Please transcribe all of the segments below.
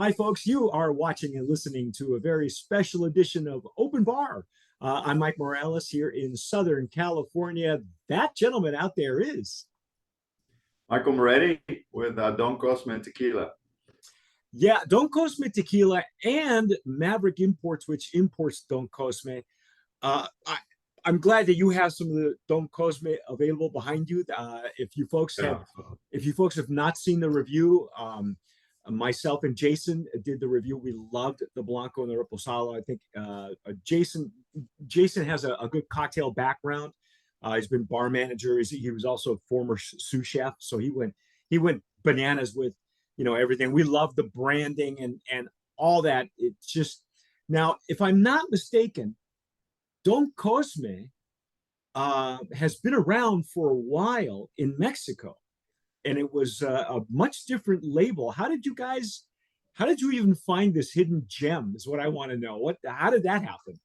Hi, folks. You are watching and listening to a very special edition of Open Bar. I'm Mike Morales here in Southern California. That gentleman out there is, Michael Moretti with Don Cosme and Tequila. yeah, Don Cosme Tequila and Maverick Imports, which imports Don Cosme. I'm glad that you have some of the Don Cosme available behind you. Yeah. If you folks have not seen the review, myself and Jason did the review. We loved the Blanco and the Reposado. I think Jason has a good cocktail background. He's been bar manager. He was also a former sous chef, so he went bananas with everything. We love the branding and all that. It's just now, if I'm not mistaken, Don Cosme has been around for a while in Mexico, and it was a much different label. How did you even find this hidden gem? Is what I want to know. How did that happen?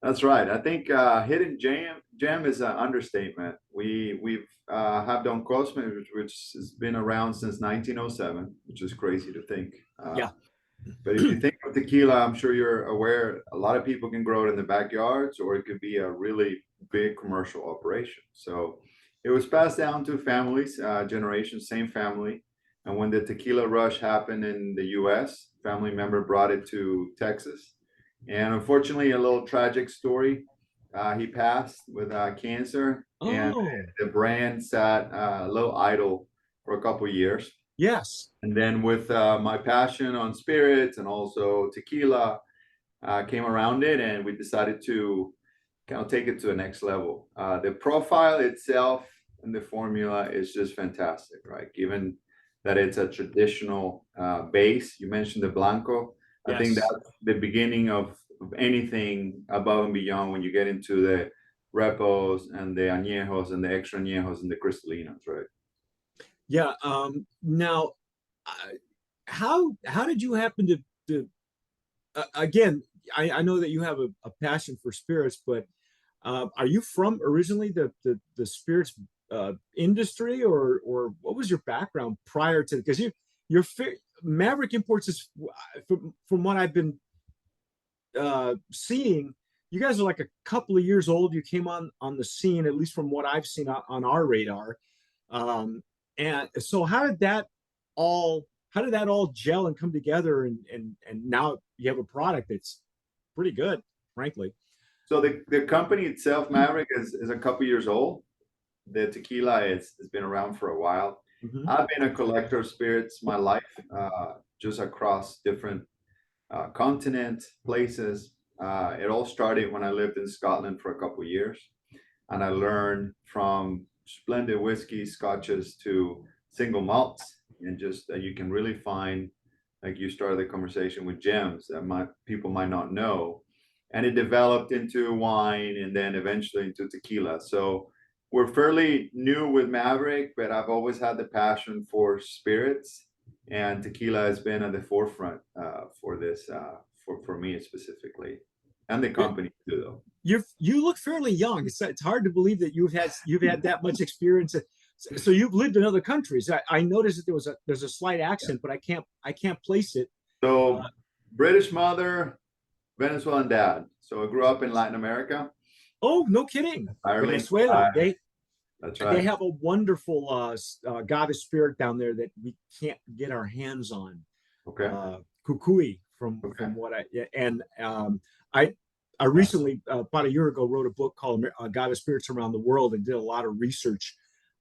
That's right. I think hidden gem is an understatement. We've have Don Cosme, which has been around since 1907, which is crazy to think. Yeah, But if you think of tequila, I'm sure you're aware a lot of people can grow it in the backyards, or it could be a really big commercial operation. So it was passed down to families, generations, same family. And when the tequila rush happened in the US, family member brought it to Texas. And unfortunately, a little tragic story. He passed with cancer, and oh, the brand sat a little idle for a couple years. yes. And then with my passion on spirits and also tequila, came around it, and we decided to kind of take it to the next level. The profile itself and the formula is just fantastic, right? Given that it's a traditional base. You mentioned the Blanco. I think Yes. that's the beginning of anything above and beyond when you get into the repos and the añejos and the extra añejos and the cristalinos, right? Yeah. Now, uh, how did you happen to again? I know that you have a passion for spirits, but are you from originally the spirits industry, or what was your background prior to? Because you're Maverick Imports is from what I've been seeing. You guys are like a couple of years old. You came on the scene, at least from what I've seen on our radar. Um, and so how did that all gel and come together, and now you have a product that's pretty good, frankly. So the company itself, Maverick, is a couple years old. The tequila has been around for a while. Mm-hmm. I've been a collector of spirits my life, just across different continents, places. It all started when I lived in Scotland for a couple of years, and I learned from splendid whiskey, scotches to single malts, and just that you can really find, like you started the conversation with gems that people might not know, and it developed into wine and then eventually into tequila. So we're fairly new with Maverick, but I've always had the passion for spirits, and tequila has been at the forefront for this for me specifically, and the company too, though. You look fairly young. It's hard to believe that you've had that much experience. So you've lived in other countries. I noticed that there's a slight Yeah. accent, but I can't place it. So Uh, British mother, Venezuelan dad. So I grew up in Latin America, oh, no kidding. Ireland. Venezuela. That's They right. have a wonderful goddess spirit down there that we can't get our hands on. Okay. Kukui Okay. from what I I recently about a year ago wrote a book called Goddess Spirits Around the World, and did a lot of research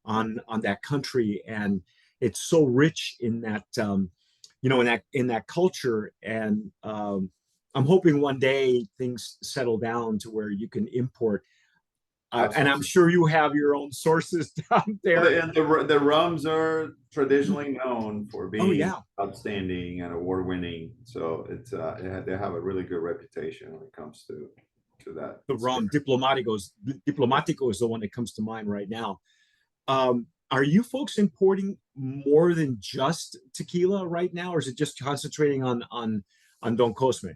on that country, and it's so rich in that in that culture, and I'm hoping one day things settle down to where you can import, and I'm Absolutely. sure you have your own sources down Well, there. the rums are traditionally known for Oh being yeah, outstanding and award winning. So they have a really good reputation when it comes to that the rum spirit. Diplomatico is the one that comes to mind right now. Are you folks importing more than just tequila right now, or is it just concentrating on Don Cosme?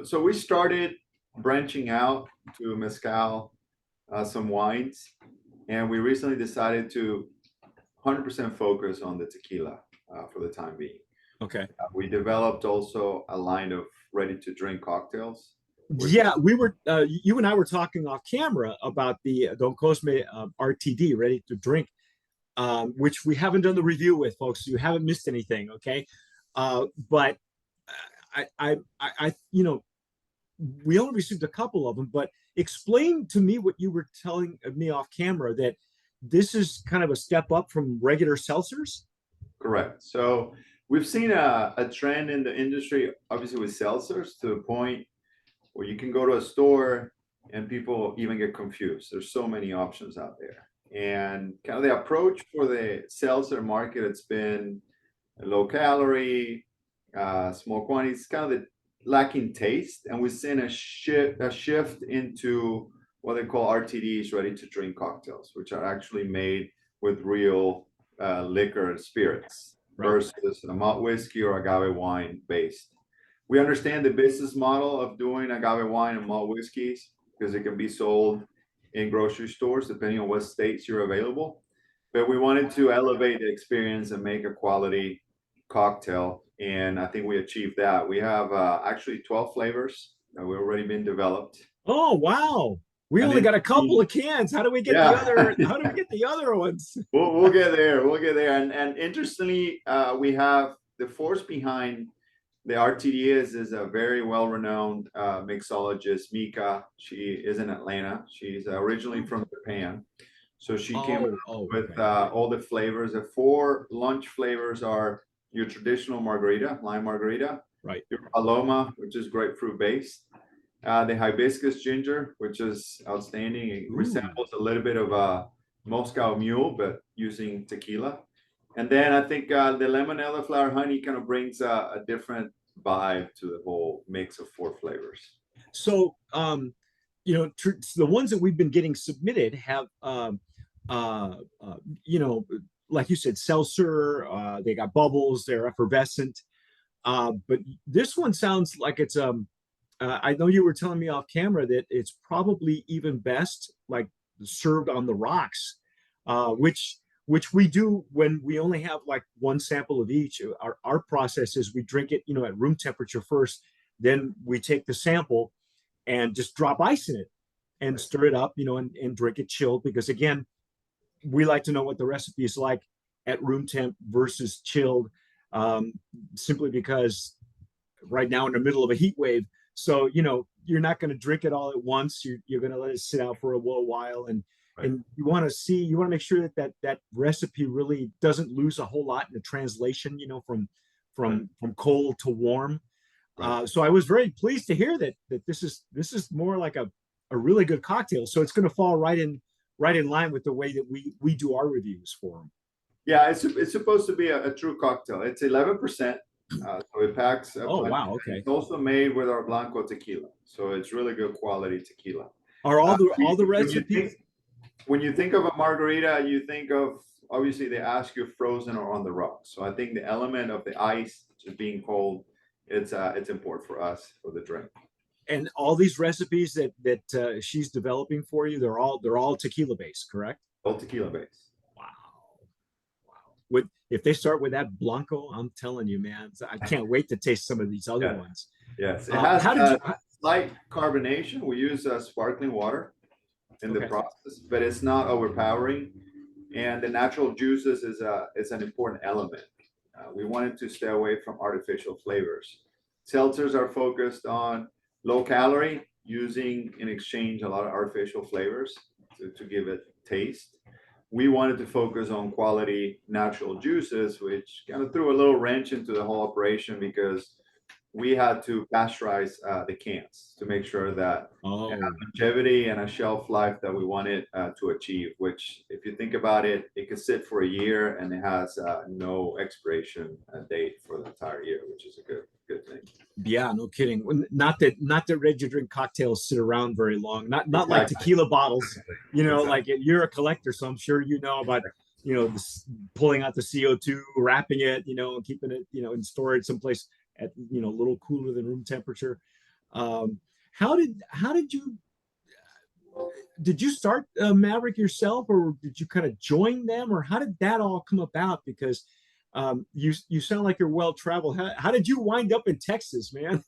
So we started branching out to mezcal, some wines, and we recently decided to 100% focus on the tequila for the time being. Okay. We developed also a line of ready-to-drink cocktails, which Yeah, we were you and I were talking off camera about the Don Cosme RTD, ready to drink, which we haven't done the review with, folks. So you haven't missed anything, okay? But you know, we only received a couple of them. But explain to me what you were telling me off camera, that this is kind of a step up from regular seltzers. correct. So we've seen a trend in the industry, obviously with seltzers, to the point where you can go to a store and people even get confused. There's so many options out there. And kind of the approach for the seltzer market, it's been low calorie, small quantities, kind of the lacking taste. And we've seen a shift into what they call RTDs, ready to drink cocktails, which are actually made with real liquor and spirits Right. versus a malt whiskey or agave wine based. We understand the business model of doing agave wine and malt whiskeys because it can be sold in grocery stores depending on what states you're available. But we wanted to elevate the experience and make a quality cocktail, and I think we achieved that. We have actually 12 flavors that we've already been developed. Oh wow. We And only then, got a couple of cans. How do we get the yeah, other? How do we get the other ones? we'll get there. We'll get there. And interestingly, we have the force behind the RTD is a very well-renowned mixologist, Mika. She is in Atlanta. She's originally from Japan. So she came up with Okay. all the flavors. The four lunch flavors are your traditional margarita, lime margarita, Right. your paloma, which is grapefruit based, the hibiscus ginger, which is outstanding. It Ooh. resembles a little bit of a Moscow Mule, but using tequila. And then I think the lemon elderflower honey kind of brings a different vibe to the whole mix of four flavors. So, the ones that we've been getting submitted have, you know, like you said, seltzer. They got bubbles. They're effervescent. But this one sounds like it's I know you were telling me off camera that it's probably even best like served on the rocks, which we do when we only have like one sample of each. Our process is we drink it, at room temperature first, then we take the sample and just drop ice in it and Right. stir it up, and drink it chilled. Because again, we like to know what the recipe is like at room temp versus chilled, um, simply because right now in the middle of a heat wave. So, you're not going to drink it all at once. You're going to let it sit out for a little while. And Right. and you want to make sure that recipe really doesn't lose a whole lot in the translation, from Right. cold to warm. Right. So I was very pleased to hear that this is more like a really good cocktail. So it's going to fall right in line with the way that we do our reviews for them. Yeah, it's supposed to be a true cocktail. It's 11%, so it packs a Oh punch. wow, okay. It's also made with our Blanco tequila, so it's really good quality tequila. Are all the When you recipes? think when you think of a margarita, you think of obviously they ask you frozen or on the rocks. So I think the element of the ice just being cold, it's important for us for the drink. And all these recipes that she's developing for you, they're all tequila based, correct? All tequila base. Wow, wow. If they start with that Blanco, I'm telling you, man, I can't wait to taste some of these other Yeah. ones. Yes, it has How did you? slight carbonation. We use sparkling water in the Okay. process, but it's not overpowering. And the natural juices is an important element. We wanted to stay away from artificial flavors. Seltzers are focused on low calorie, using in exchange a lot of artificial flavors to give it taste. We wanted to focus on quality natural juices, which kind of threw a little wrench into the whole operation because we had to pasteurize the cans to make sure that it had Oh, longevity and a shelf life that we wanted to achieve. Which, if you think about it, it could sit for a year and it has no expiration date for the entire year, which is a good thing. yeah, no kidding. Not that ready to drink cocktails sit around very long. Not like Exactly. tequila bottles. Exactly. Like you're a collector, so I'm sure you know about this, pulling out the CO2, wrapping it, and keeping it, in storage someplace at a little cooler than room temperature. Um, how did you start Maverick yourself, or did you kind of join them, or how did that all come about? Because You sound like you're well traveled. How did you wind up in Texas, man?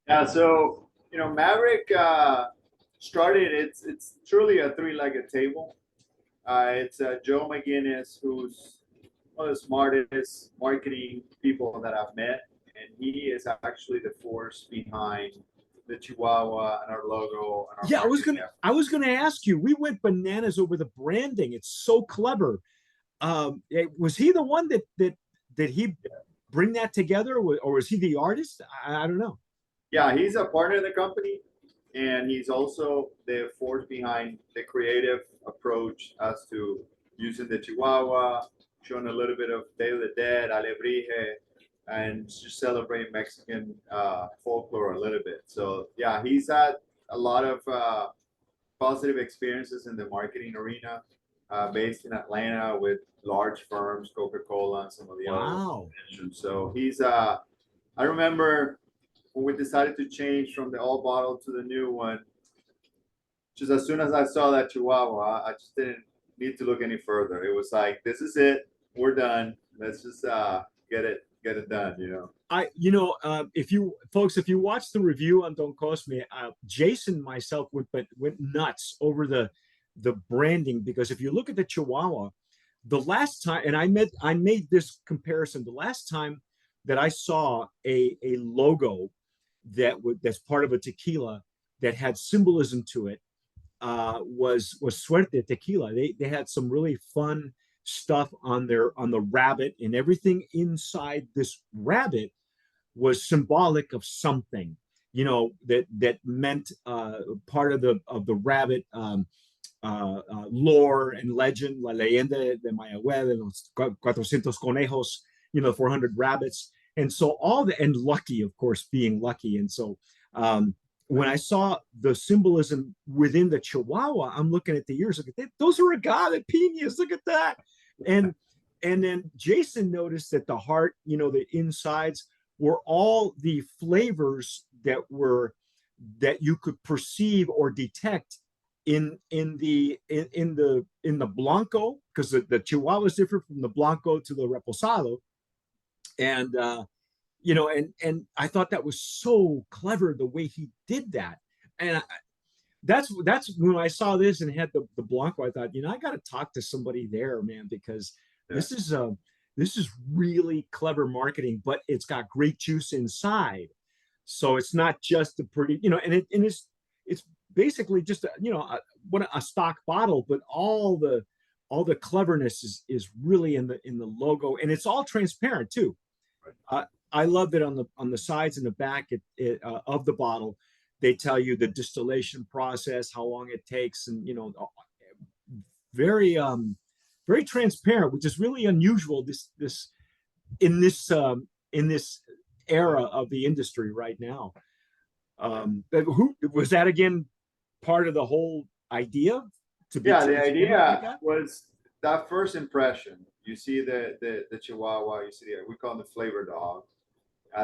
Yeah, so Maverick started. It's truly a three-legged table. It's Joe McGinnis, who's one of the smartest marketing people that I've met, and he is actually the force behind the Chihuahua and our logo and our Yeah, marketing effort. I was gonna ask you. We went bananas over the branding. It's so clever. Was he the one that he bring that together, or was he the artist? I don't know. Yeah, he's a partner in the company, and he's also the force behind the creative approach as to using the Chihuahua, showing a little bit of Day of the Dead, Alebrije, and just celebrate Mexican folklore a little bit. So yeah, he's had a lot of positive experiences in the marketing arena, based in Atlanta with large firms, Coca-Cola, and some of the other ones Wow. you mentioned. So he's I remember when we decided to change from the old bottle to the new one, just as soon as I saw that Chihuahua, I just didn't need to look any further. It was like, this is it. We're done. Let's just get it done. If you folks, if you watch the review on Don Cosme, Jason myself went nuts over the branding, because if you look at the Chihuahua, the last time, and I made this comparison, the last time that I saw a logo that's part of a tequila that had symbolism to it, was Suerte Tequila. They had some really fun stuff on the rabbit, and everything inside this rabbit was symbolic of something, that meant part of the rabbit, lore and legend, la leyenda de Mayagüez, de los 400 conejos, 400 rabbits. And so and lucky, of course, being lucky. And so when I saw the symbolism within the Chihuahua, I'm looking at the ears, look at that, those are agave pinas, look at that. And then Jason noticed that the heart, the insides were all the flavors that you could perceive or detect in the Blanco, because the Chihuahua is different from the Blanco to the Reposado. And and I thought that was so clever the way he did that. And that's when I saw this and had the Blanco, I thought, I got to talk to somebody there, man, because Yeah. this is really clever marketing, but it's got great juice inside. So it's not just a pretty, and it's basically just a stock bottle, but all the cleverness is really in the logo, and it's all transparent too. Right. I love that on the sides and the back of the bottle, they tell you the distillation process, how long it takes, and very very transparent, which is really unusual in this era of the industry right now. Who was that again? Part of the whole idea to be Yeah, the transparent like idea that? was that first impression. You see the Chihuahua, we call them the flavor dog.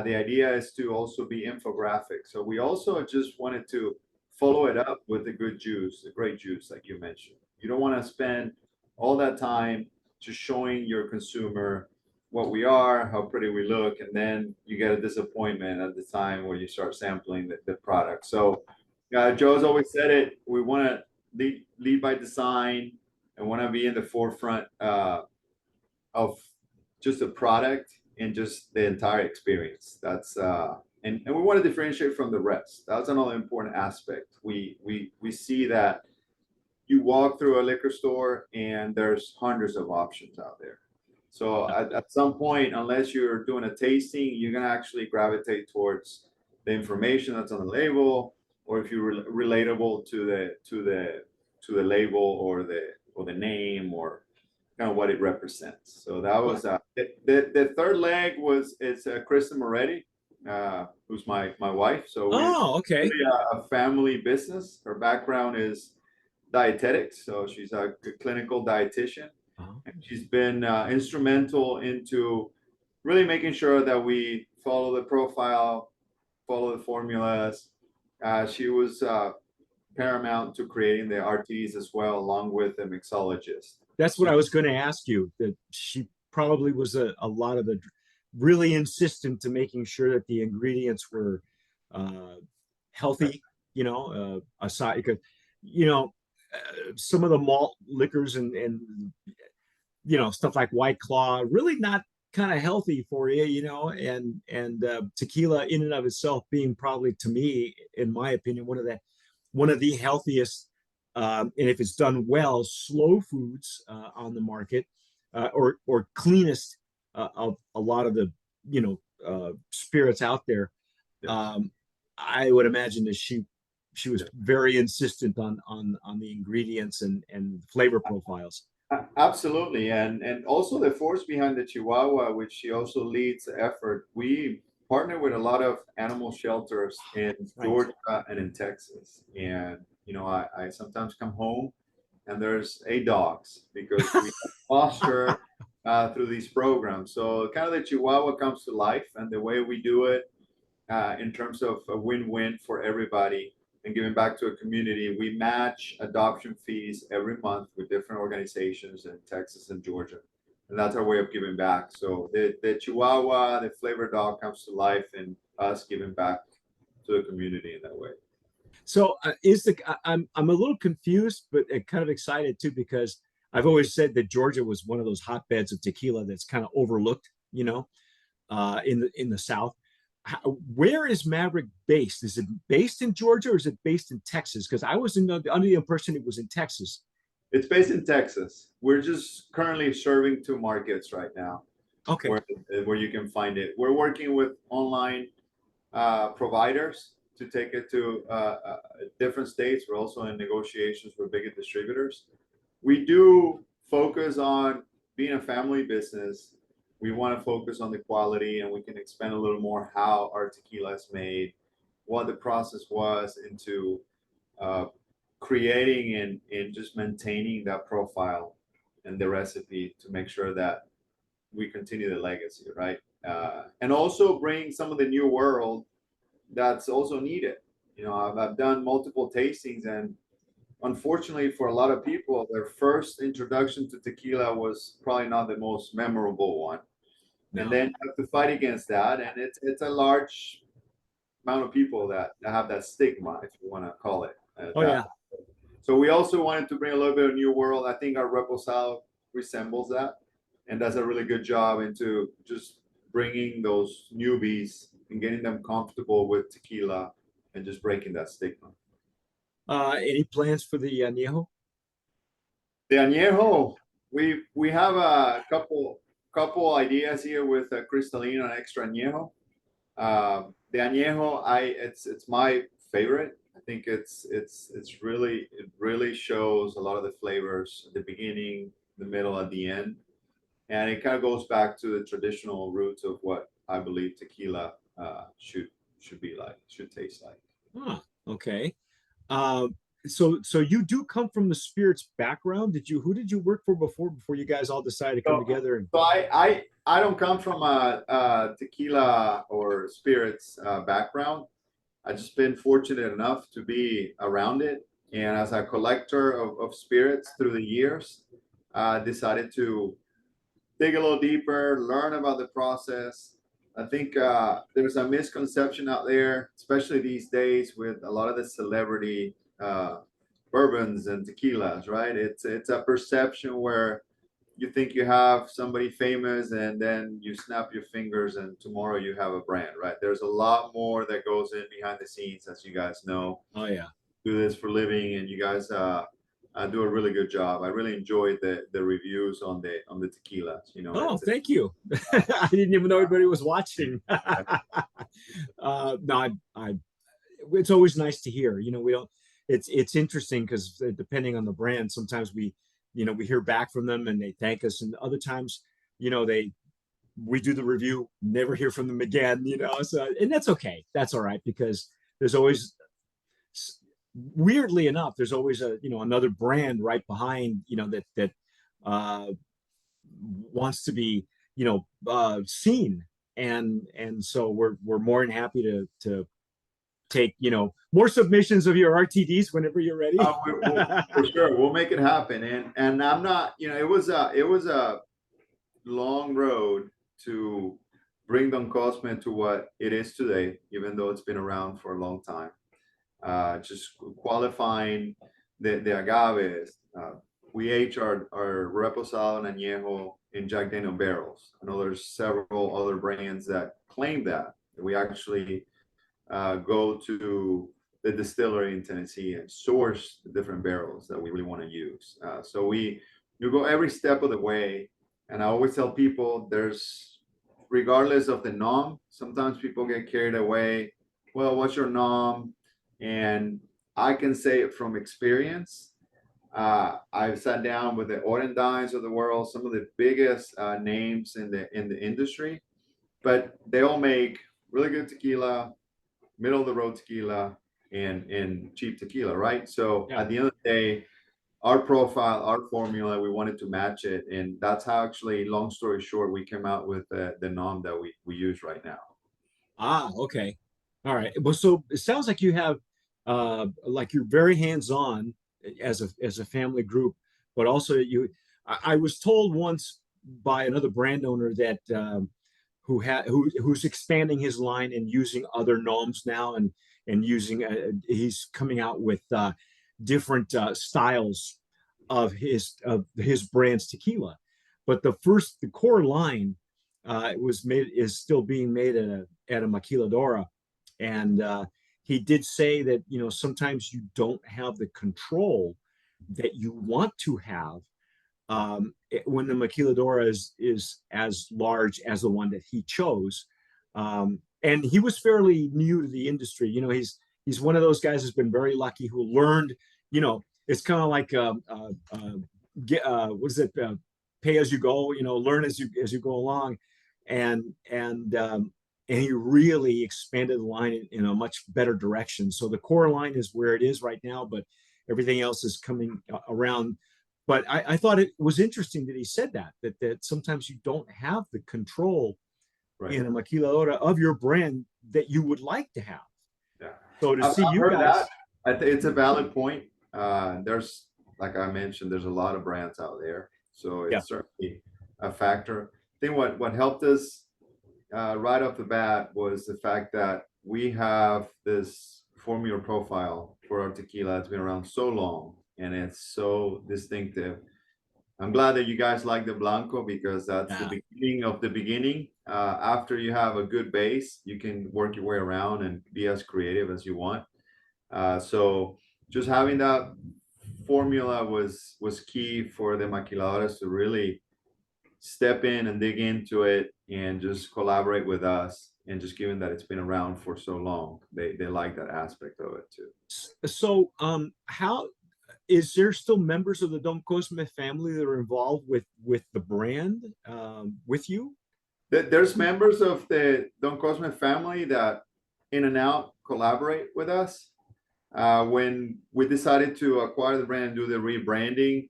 The idea is to also be infographic. So we also just wanted to follow it up with the good juice, the great juice, like you mentioned. You don't want to spend all that time just showing your consumer what we are, how pretty we look, and then you get a disappointment at the time where you start sampling the product. So Joe's always said it. We want to lead by design and want to be in the forefront of just the product and just the entire experience. That's and we want to differentiate from the rest. That's another important aspect. We see that you walk through a liquor store and there's hundreds of options out there. So at some point, unless you're doing a tasting, you're gonna actually gravitate towards the information that's on the label, or if you're relatable to the label or the name or kind of what it represents. So that was the third leg was it's Kristen Moretti, who's my wife. So we're Oh, okay. really a family business. Her background is dietetics, so she's a clinical dietitian, Uh-huh. and she's been instrumental into really making sure that we follow the profile, follow the formulas. She was paramount to creating the RTs as well, along with the mixologist. That's what So I was going to ask you. That she probably was a lot of the really insistent to making sure that the ingredients were uh, healthy. Aside because you know some of the malt liquors and stuff like White Claw, really not kind of healthy for you, and tequila in and of itself being probably, to me, in my opinion, one of the healthiest, and if it's done well, slow foods on the market, or cleanest of a lot of the spirits out there. Yes. Um, I would imagine that she was very insistent on the ingredients and flavor profiles. Absolutely, and also the force behind the Chihuahua, which she also leads the effort. We partner with a lot of animal shelters in Right. Georgia and in Texas, and I sometimes come home and there's 8 dogs because we foster through these programs. So kind of the Chihuahua comes to life, and the way we do it in terms of a win-win for everybody and giving back to a community. We match adoption fees every month with different organizations in Texas and Georgia. And that's our way of giving back. So the Chihuahua, the flavor dog comes to life and us giving back to the community in that way. So I'm a little confused, but kind of excited too, because I've always said that Georgia was one of those hotbeds of tequila that's kind of overlooked, in the South. Where is Maverick based? Is it based in Georgia or is it based in Texas? Because I was under the impression it was in Texas. It's based in Texas. We're just currently serving 2 markets right now Okay. where you can find it. We're working with online providers to take it to different states. We're also in negotiations with bigger distributors. We do focus on being a family business. We want to focus on the quality, and we can expand a little more how our tequila is made, what the process was into uh, creating and just maintaining that profile and the recipe to make sure that we continue the legacy, right? And also bring some of the new world that's also needed. I've done multiple tastings, and unfortunately for a lot of people, their first introduction to tequila was probably not the most memorable one. And No. then you have to fight against that, and it's a large amount of people that have that stigma, if you want to call it Oh that. yeah. So we also wanted to bring a little bit of new world. I think our Reposado resembles that, and does a really good job into just bringing those newbies and getting them comfortable with tequila and just breaking that stigma. Any plans for the añejo? The añejo, we have a couple ideas here with Cristalino and extra añejo. The añejo, it's my favorite. I think it really shows a lot of the flavors at the beginning, the middle, at the end, and it kind of goes back to the traditional roots of what I believe tequila should be like, should taste like. Huh, okay. Uh, so you do come from the spirits background. Who did you work for before you guys all decided to come So, together? And so I don't come from a tequila or spirits background. I've just been fortunate enough to be around it, and as a collector of spirits through the years, decided to dig a little deeper, learn about the process. I think there's a misconception out there, especially these days with a lot of the celebrity bourbons and tequilas, right? It's a perception where you think you have somebody famous and then you snap your fingers and tomorrow you have a brand, right? There's a lot more that goes in behind the scenes, as you guys know. oh yeah. Do this for a living, and you guys do a really good job. I really enjoyed the reviews on the tequilas. Oh, It's thank you. I didn't even know anybody was watching. No, it's always nice to hear. We don't. It's interesting because depending on the brand, sometimes we hear back from them and they thank us, and other times, they we do the review, never hear from them again. So, and that's okay. That's all right, because there's always, weirdly enough, there's always another brand right behind, that uh wants to be seen, and so we're more than happy to take more submissions of your RTDs whenever you're ready. for sure we'll make it happen. And I'm not. It was a long road to bring Don Cosme to what it is today, even though it's been around for a long time. Just qualifying the agaves. We age our Reposado and Añejo in Jack Daniel barrels. I know there's several other brands that claim that. We actually go to the distillery in Tennessee and source the different barrels that we really want to use. So you go every step of the way. And I always tell people there's, regardless of the nom, sometimes people get carried away. Well, what's your nom? And I can say it from experience. I've sat down with the Orendines of the world, some of the biggest names in the industry, but they all make really good tequila, middle of the road tequila, and cheap tequila, right? So Yeah. at the end of the day, our profile, our formula, we wanted to match it, and that's how actually, long story short, we came out with the nom that we use right now. Ah, okay. All right. Well, so it sounds like you have like you're very hands-on as a family group, but also I was told once by another brand owner that who's expanding his line and using other gnomes now and using he's coming out with different styles of his brand's tequila. But the core line was made is still being made at a maquiladora, and he did say that sometimes you don't have the control that you want to have when the maquiladora is as large as the one that he chose. And he was fairly new to the industry. He's one of those guys who's been very lucky who learned. It's kind of like what is it? Pay as you go. Learn as you go along, and he really expanded the line in a much better direction. So the core line is where it is right now, but everything else is coming around. But I thought it was interesting that he said that sometimes you don't have the control Right. in a maquiladora of your brand that you would like to have. Yeah. So to see I've you heard guys, that. It's a valid point. There's, like I mentioned, there's a lot of brands out there, so yeah, it's certainly a factor. I think what helped us right off the bat was the fact that we have this formula profile for our tequila. It's been around so long and it's so distinctive. I'm glad that you guys like the Blanco because that's the yeah, beginning of the beginning. After you have a good base, you can work your way around and be as creative as you want. So just having that formula was key for the maquiladoras to really step in and dig into it and just collaborate with us. And just given that it's been around for so long, they like that aspect of it too. so how is there still members of the Don Cosme family that are involved with the brand with you? There's members of the Don Cosme family that in and out collaborate with us. When we decided to acquire the brand and do the rebranding,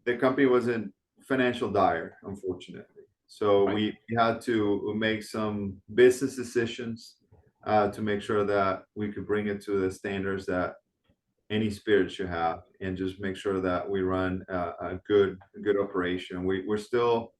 the company was in financial dire, unfortunately. So Right. we had to make some business decisions to make sure that we could bring it to the standards that any spirit should have, and just make sure that we run a good operation. We're still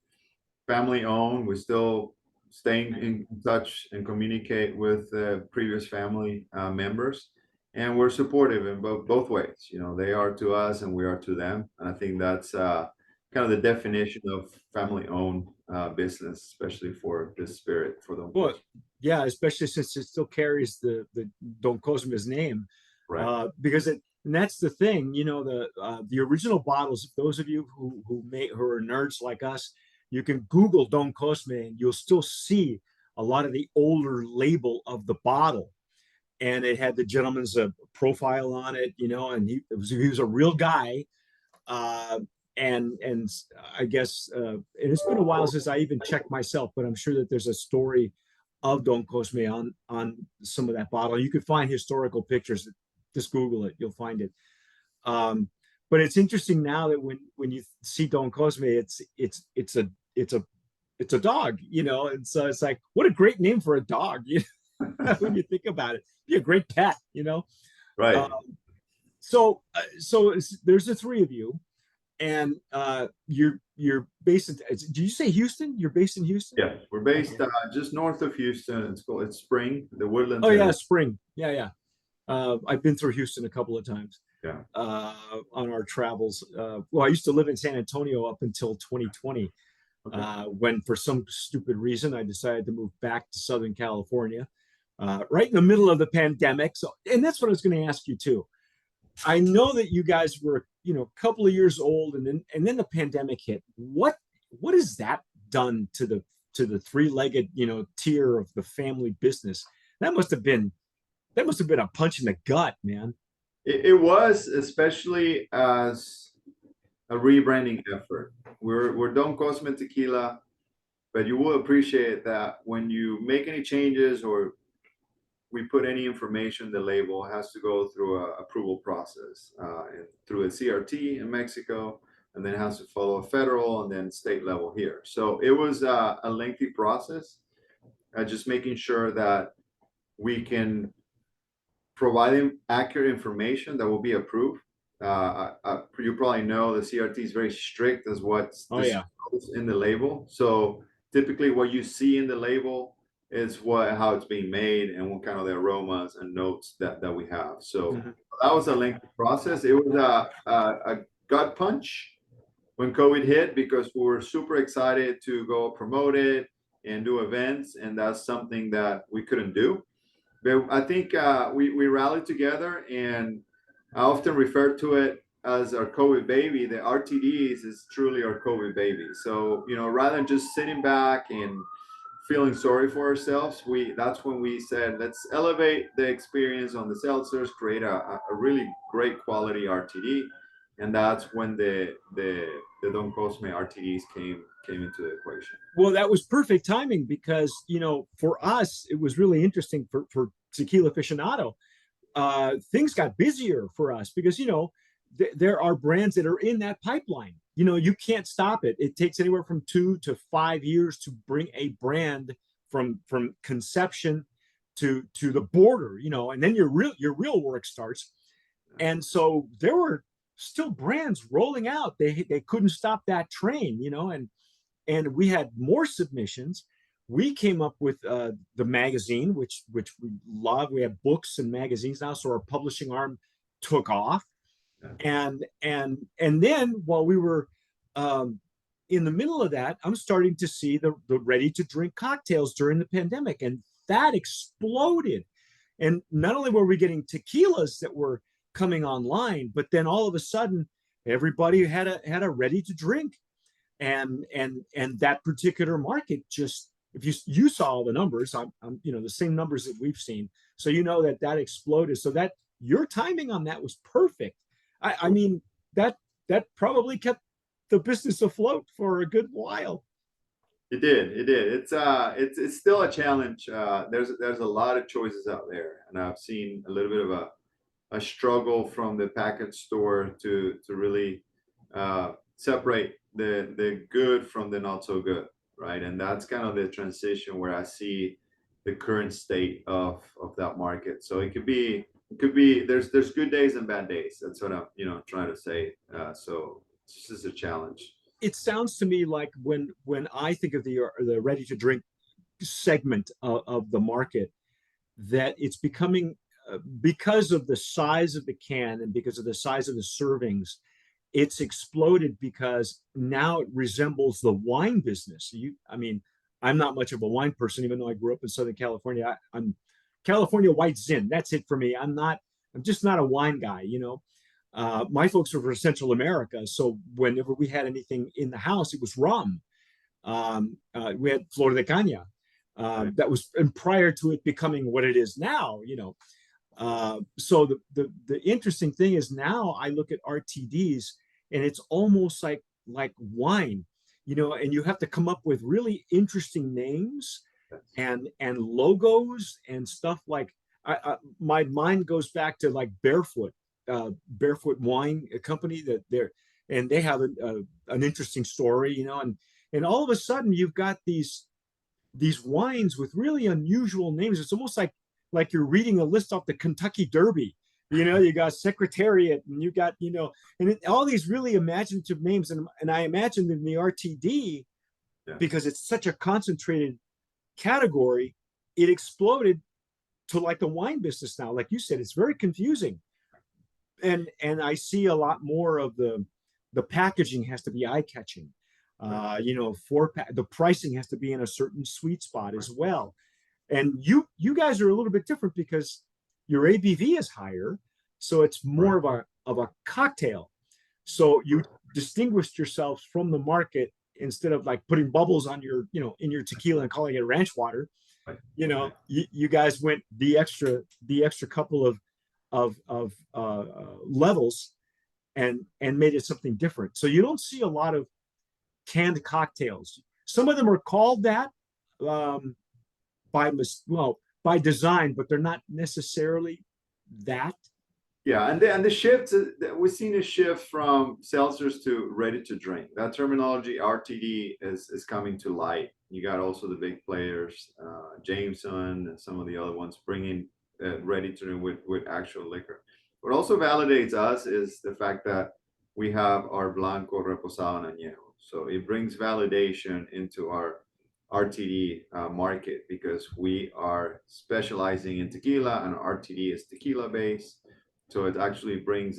family owned. We're still staying in touch and communicate with previous family members, and we're supportive in both ways. They are to us, and we are to them. And I think that's kind of the definition of family owned business, especially for this spirit for Don Well, Cosme. yeah, especially since it still carries the Don Cosme's name, Right. because and that's the thing, the original bottles. If those of you who are nerds like us, you can Google Don Cosme and you'll still see a lot of the older label of the bottle, and it had the gentleman's profile on it, and he was a real guy, uh, and I guess and it's been a while since I even checked myself, but I'm sure that there's a story of Don Cosme on some of that bottle. You could find historical pictures. Just Google it, you'll find it. Um, but it's interesting now that when you see Don Cosme, it's a it's a dog, and so it's like what a great name for a dog, when you think about it. Be a great pet. Um, Right. so there's the three of you, and you're based in, did you say Houston? You're based in Houston? Yeah, we're based Okay. just north of Houston. It's Spring, the Woodlands Oh yeah, area. Spring. Yeah, yeah. I've been through Houston a couple of times Yeah. on our travels. Well, I used to live in San Antonio up until 2020, Okay. when for some stupid reason I decided to move back to Southern California, right in the middle of the pandemic. So, and that's what I was going to ask you too. I know that you guys were, a couple of years old, and then the pandemic hit. What has that done to the three-legged, tier of the family business? That must have been that must have been a punch in the gut, man. It was, especially as a rebranding effort. We're Don Cosme Tequila, but you will appreciate that when you make any changes or we put any information, the label has to go through a approval process through a CRT in Mexico, and then has to follow a federal and then state level here. So it was a lengthy process, just making sure that we can providing accurate information that will be approved. You probably know the CRT is very strict as what's Oh yeah. disclosed in the label. So typically, what you see in the label is how it's being made and what kind of the aromas and notes that we have. So Mhm. that was a lengthy process. It was a gut punch when COVID hit because we were super excited to go promote it and do events, and that's something that we couldn't do. But I think we rallied together, and I often refer to it as our COVID baby. The RTDs is truly our COVID baby. So rather than just sitting back and feeling sorry for ourselves, that's when we said let's elevate the experience on the seltzers, create a really great quality RTD, and that's when the Don Cosme RTDs came into the equation. Well, that was perfect timing because for us it was really interesting for Tequila Aficionado. Things got busier for us because there are brands that are in that pipeline. You can't stop it. It takes anywhere from 2 to 5 years to bring a brand from conception to the border. And then your real work starts. And so there were still brands rolling out. They couldn't stop that train. And we had more submissions. We came up with the magazine, which we love. We have books and magazines now, so our publishing arm took off. Yeah. And then while we were in the middle of that, I'm starting to see the ready to drink cocktails during the pandemic, and that exploded. And not only were we getting tequilas that were coming online, but then all of a sudden everybody had a ready to drink, and that particular market just, if you saw all the numbers, I'm the same numbers that we've seen, so that exploded. So that your timing on that was perfect. I mean that probably kept the business afloat for a good while. It did. It did. It's still a challenge. There's a lot of choices out there, and I've seen a little bit of a struggle from the package store to really separate the good from the not so good, right? And that's kind of the transition where I see the current state of that market. So it could be there's good days and bad days. That's what I'm trying to say. So this is a challenge. It sounds to me like when I think of the ready to drink segment of the market, that it's becoming, because of the size of the can and because of the size of the servings, it's exploded because now it resembles the wine business. I mean, I'm not much of a wine person, even though I grew up in Southern California. I'm California white zin. That's it for me. I'm just not a wine guy. My folks are from Central America, so whenever we had anything in the house, it was rum. We had Flor de Caña. Right. That was, and prior to it becoming what it is now. So the interesting thing is now I look at RTDs and it's almost like wine, and you have to come up with really interesting names and logos and stuff like, my mind goes back to like Barefoot Wine Company, and they have an interesting story, and all of a sudden you've got these wines with really unusual names. It's almost like you're reading a list off the Kentucky Derby. You got Secretariat, and you got, all these really imaginative names. And I imagined in the RTD, Yeah. because it's such a concentrated category, it exploded to like the wine business now. Like you said, it's very confusing. And I see a lot more of the packaging has to be eye catching. The pricing has to be in a certain sweet spot as well. And you guys are a little bit different because your ABV is higher, so it's more of a cocktail. So you distinguished yourselves from the market instead of like putting bubbles on your, in your tequila and calling it ranch water. You guys went the extra couple of levels and made it something different. So you don't see a lot of canned cocktails. Some of them are called that, um, by design, but they're not necessarily that. Yeah, and the shift, we've seen a shift from seltzers to ready to drink. That terminology RTD is coming to light. You got also the big players, Jameson and some of the other ones bringing ready to drink with actual liquor. What also validates us is the fact that we have our Blanco, Reposado, and Añejo. So it brings validation into our RTD market because we are specializing in tequila, and RTD is tequila based. So it actually brings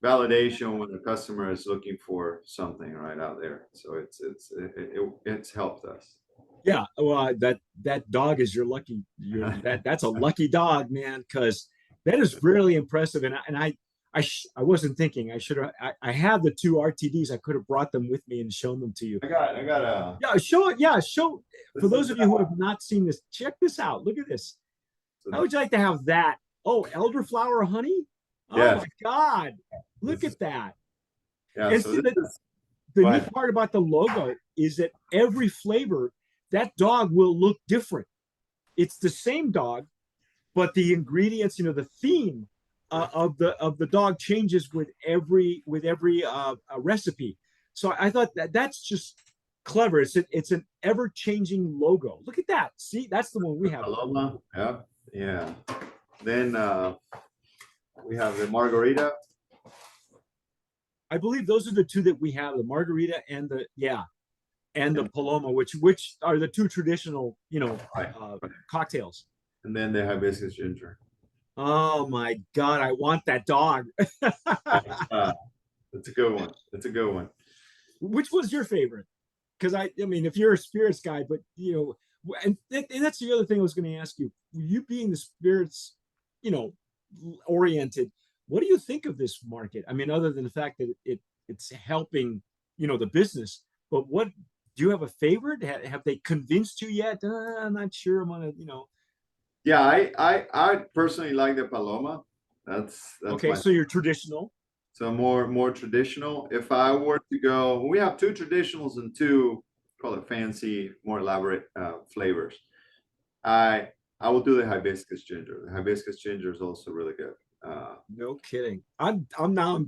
validation when the customer is looking for something right out there. So it's helped us. Yeah, well, that dog is that's a lucky dog, man, because that is really impressive. And I wasn't thinking I should have. I have the two RTDs. I could have brought them with me and shown them to you. I got a. Yeah, show it. Yeah, show. For This those is of you who have not seen this, check this out. Look at this. so, How would you like to have that? Oh, elderflower honey. Oh yes, my God, look this is at that. yeah. And So see, this is the go neat ahead. part about the logo is that every flavor, that dog will look different. It's the same dog, but the ingredients, the theme of the dog changes with every recipe. So I thought that's just clever. It's an ever changing logo. Look at that. See, that's the one we have. Paloma. Yeah, yeah. Then we have the margarita. I believe those are the two that we have: the margarita and the And, paloma, which are the two traditional, right, cocktails. and then the hibiscus ginger. Oh my God, I want that dog. Uh, it's a good one. It's a good one. Which was your favorite? Because I mean, if you're a spirits guy, but and that's the other thing I was going to ask you. You being the spirits, you know, oriented, what do you think of this market? I mean, other than the fact that it's helping, the business, but what do you have a favorite? Have they convinced you yet? I'm not sure. I'm gonna, Yeah, I personally like the Paloma. That's Okay, my so you're traditional. so more traditional. If I were to go, we have two traditionals and two call it fancy, more elaborate flavors. I I will do the hibiscus ginger. The hibiscus ginger is also really good. No kidding. I'm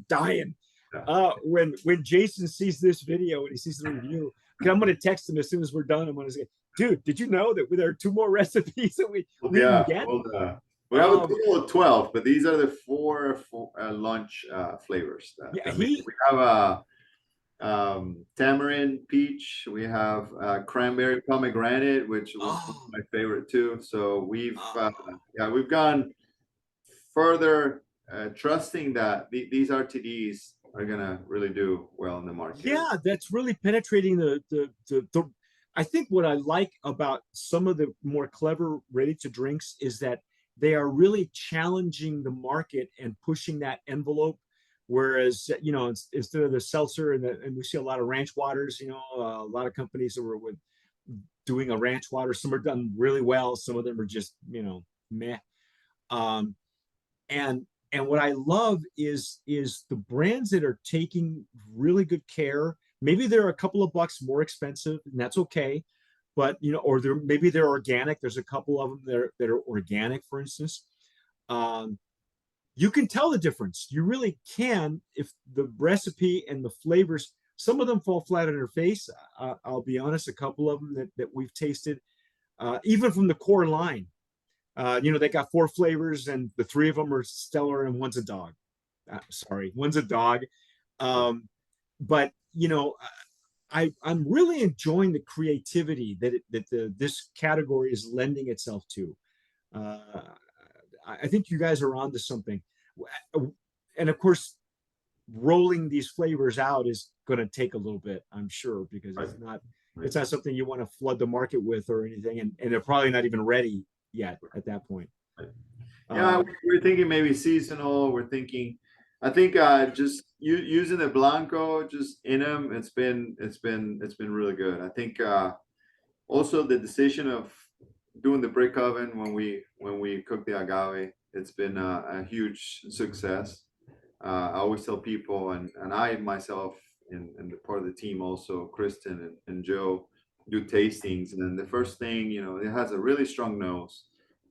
dying. Yeah. When Jason sees this video and he sees the review, okay, I'm gonna text him as soon as we're done. I'm gonna say, dude, did you know that there are two more recipes that we didn't Yeah, get? well, we have a Um, total of 12, but these are the four lunch flavors yeah, that we have tamarind peach, we have cranberry pomegranate, which was oh, my favorite too. So oh, we've gone further, trusting that these RTDs are gonna really do well in the market. yeah, that's really penetrating the. I think what I like about some of the more clever ready to drinks is that they are really challenging the market and pushing that envelope. Whereas, instead of the seltzer and we see a lot of ranch waters, a lot of companies that were doing a ranch water. Some are done really well. Some of them are just, meh. Um, and and what I love is the brands that are taking really good care. Maybe they're a couple of bucks more expensive, and that's okay. But or maybe they're organic. There's a couple of them that are organic, for instance. Um, you can tell the difference. You really can if the recipe and the flavors. Some of them fall flat on their face. I'll be honest. A couple of them that we've tasted, even from the core line, They got 4 flavors, and the 3 of them are stellar, and one's a dog. Sorry, one's a dog. But I'm really enjoying the creativity that this category is lending itself to. Uh, I think you guys are onto something, and of course, rolling these flavors out is going to take a little bit, I'm sure, because Right. Right. it's not something you want to flood the market with or anything, and they're probably not even ready yet at that point. Right. Yeah, Um, we're thinking maybe seasonal. We're thinking, I think just using the blanco just in them. It's been really good. I think also the decision of doing the brick oven when we cook the agave, it's been a huge success. I always tell people, and I myself and the part of the team also, Kristen and Joe, do tastings, and then the first thing, it has a really strong nose,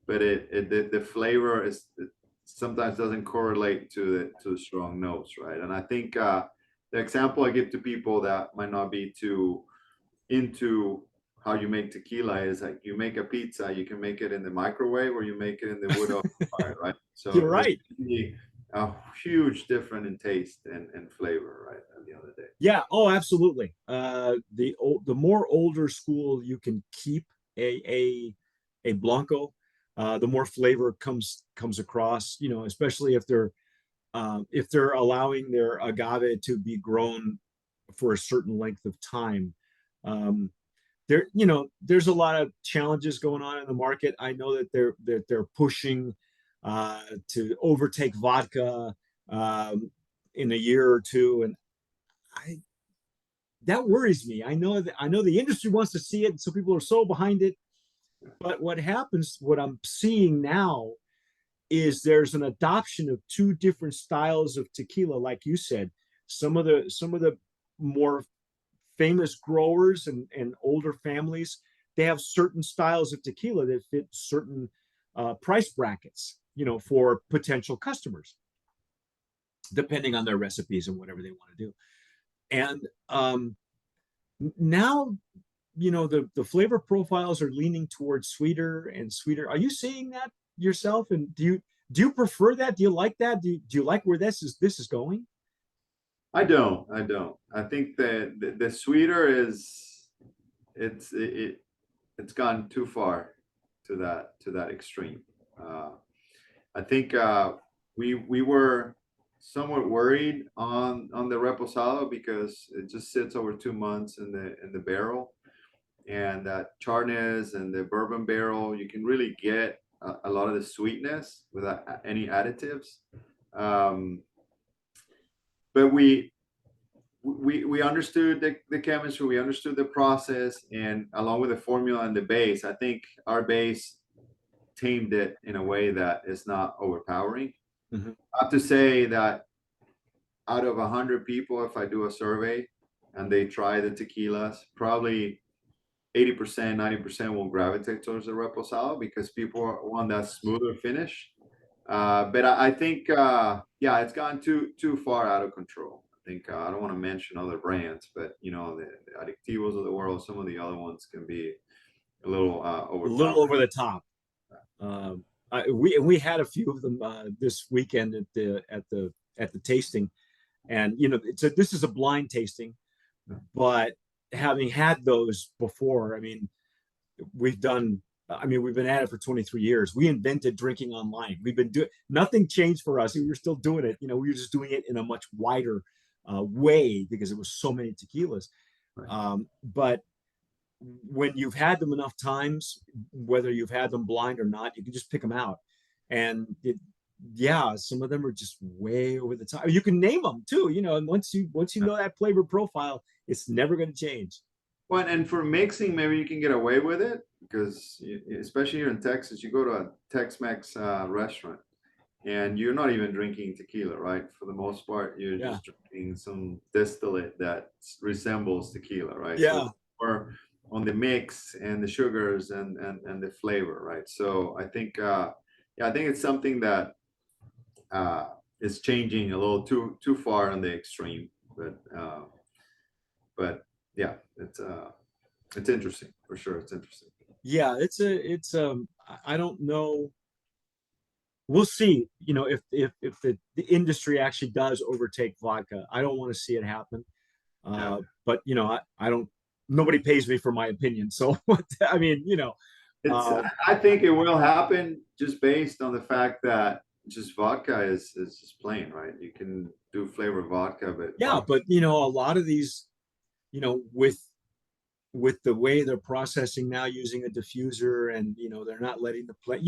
but the flavor is it sometimes doesn't correlate to the strong nose, right? And I think the example I give to people that might not be too into how you make tequila is like you make a pizza, you can make it in the microwave or you make it in the wood oven fire, right? you're So there's right. really a huge difference in taste and flavor, right? At the end of the day. Yeah. Oh, absolutely. The more older school you can keep a blanco, the more flavor comes across. Especially if they're allowing their agave to be grown for a certain length of time. Um, there's a lot of challenges going on in the market. I know that they're pushing to overtake vodka in a year or two, and I that worries me. I know the industry wants to see it, and so people are so behind it. But what I'm seeing now is there's an adoption of 2 different styles of tequila, like you said. Some of the more famous growers and older families, they have certain styles of tequila that fit certain price brackets, for potential customers, depending on their recipes and whatever they want to do. And now, the flavor profiles are leaning towards sweeter and sweeter. Are you seeing that yourself? And do you prefer that? Do you like that? Do you like where this is going? I don't. I think that the sweeter is it's it's gone too far to that extreme. Uh, I think we were somewhat worried on the reposado because it just sits over 2 months in the barrel, and that charness and the bourbon barrel, you can really get a lot of the sweetness without any additives. Um, but we understood the chemistry, we understood the process, and along with the formula and the base, I think our base tamed it in a way that is not overpowering. Mhm. I have to say that out of 100 people, if I do a survey and they try the tequilas, probably 80%, 90% will gravitate towards the reposado because people want that smoother finish. But I think, yeah, it's gone too far out of control. I think I don't want to mention other brands, but the Adictivos of the world, some of the other ones can be a little A little overpowering. over the top. We had a few of them this weekend at the tasting, and this is a blind tasting, but having had those before, I mean, we've done. I mean, we've been at it for 23 years. We invented drinking online. We've been doing nothing changed for us. We were still doing it. We were just doing it in a much wider way because it was so many tequilas. Right. But when you've had them enough times, whether you've had them blind or not, you can just pick them out. And yeah, some of them are just way over the top. You can name them too, and once you know that flavor profile, it's never going to change. Well, and for mixing, maybe you can get away with it because, especially here in Texas, you go to a Tex-Mex restaurant and you're not even drinking tequila, right? For the most part, you're Yeah, just drinking some distillate that resembles tequila, right? So yeah. it's more on the mix and the sugars and the flavor, right? So I think, yeah, I think it's something that uh, is changing a little too far on the extreme, but yeah, it's interesting for sure. It's interesting. Yeah, I don't know. We'll see, if the industry actually does overtake vodka. I don't want to see it happen. Yeah. But I don't, nobody pays me for my opinion. So I mean, It's, uh, I think it will happen just based on the fact that just vodka is just plain, right? You can do flavored vodka, but yeah, vodka, but a lot of these, with the way they're processing now using a diffuser, and they're not letting the plant,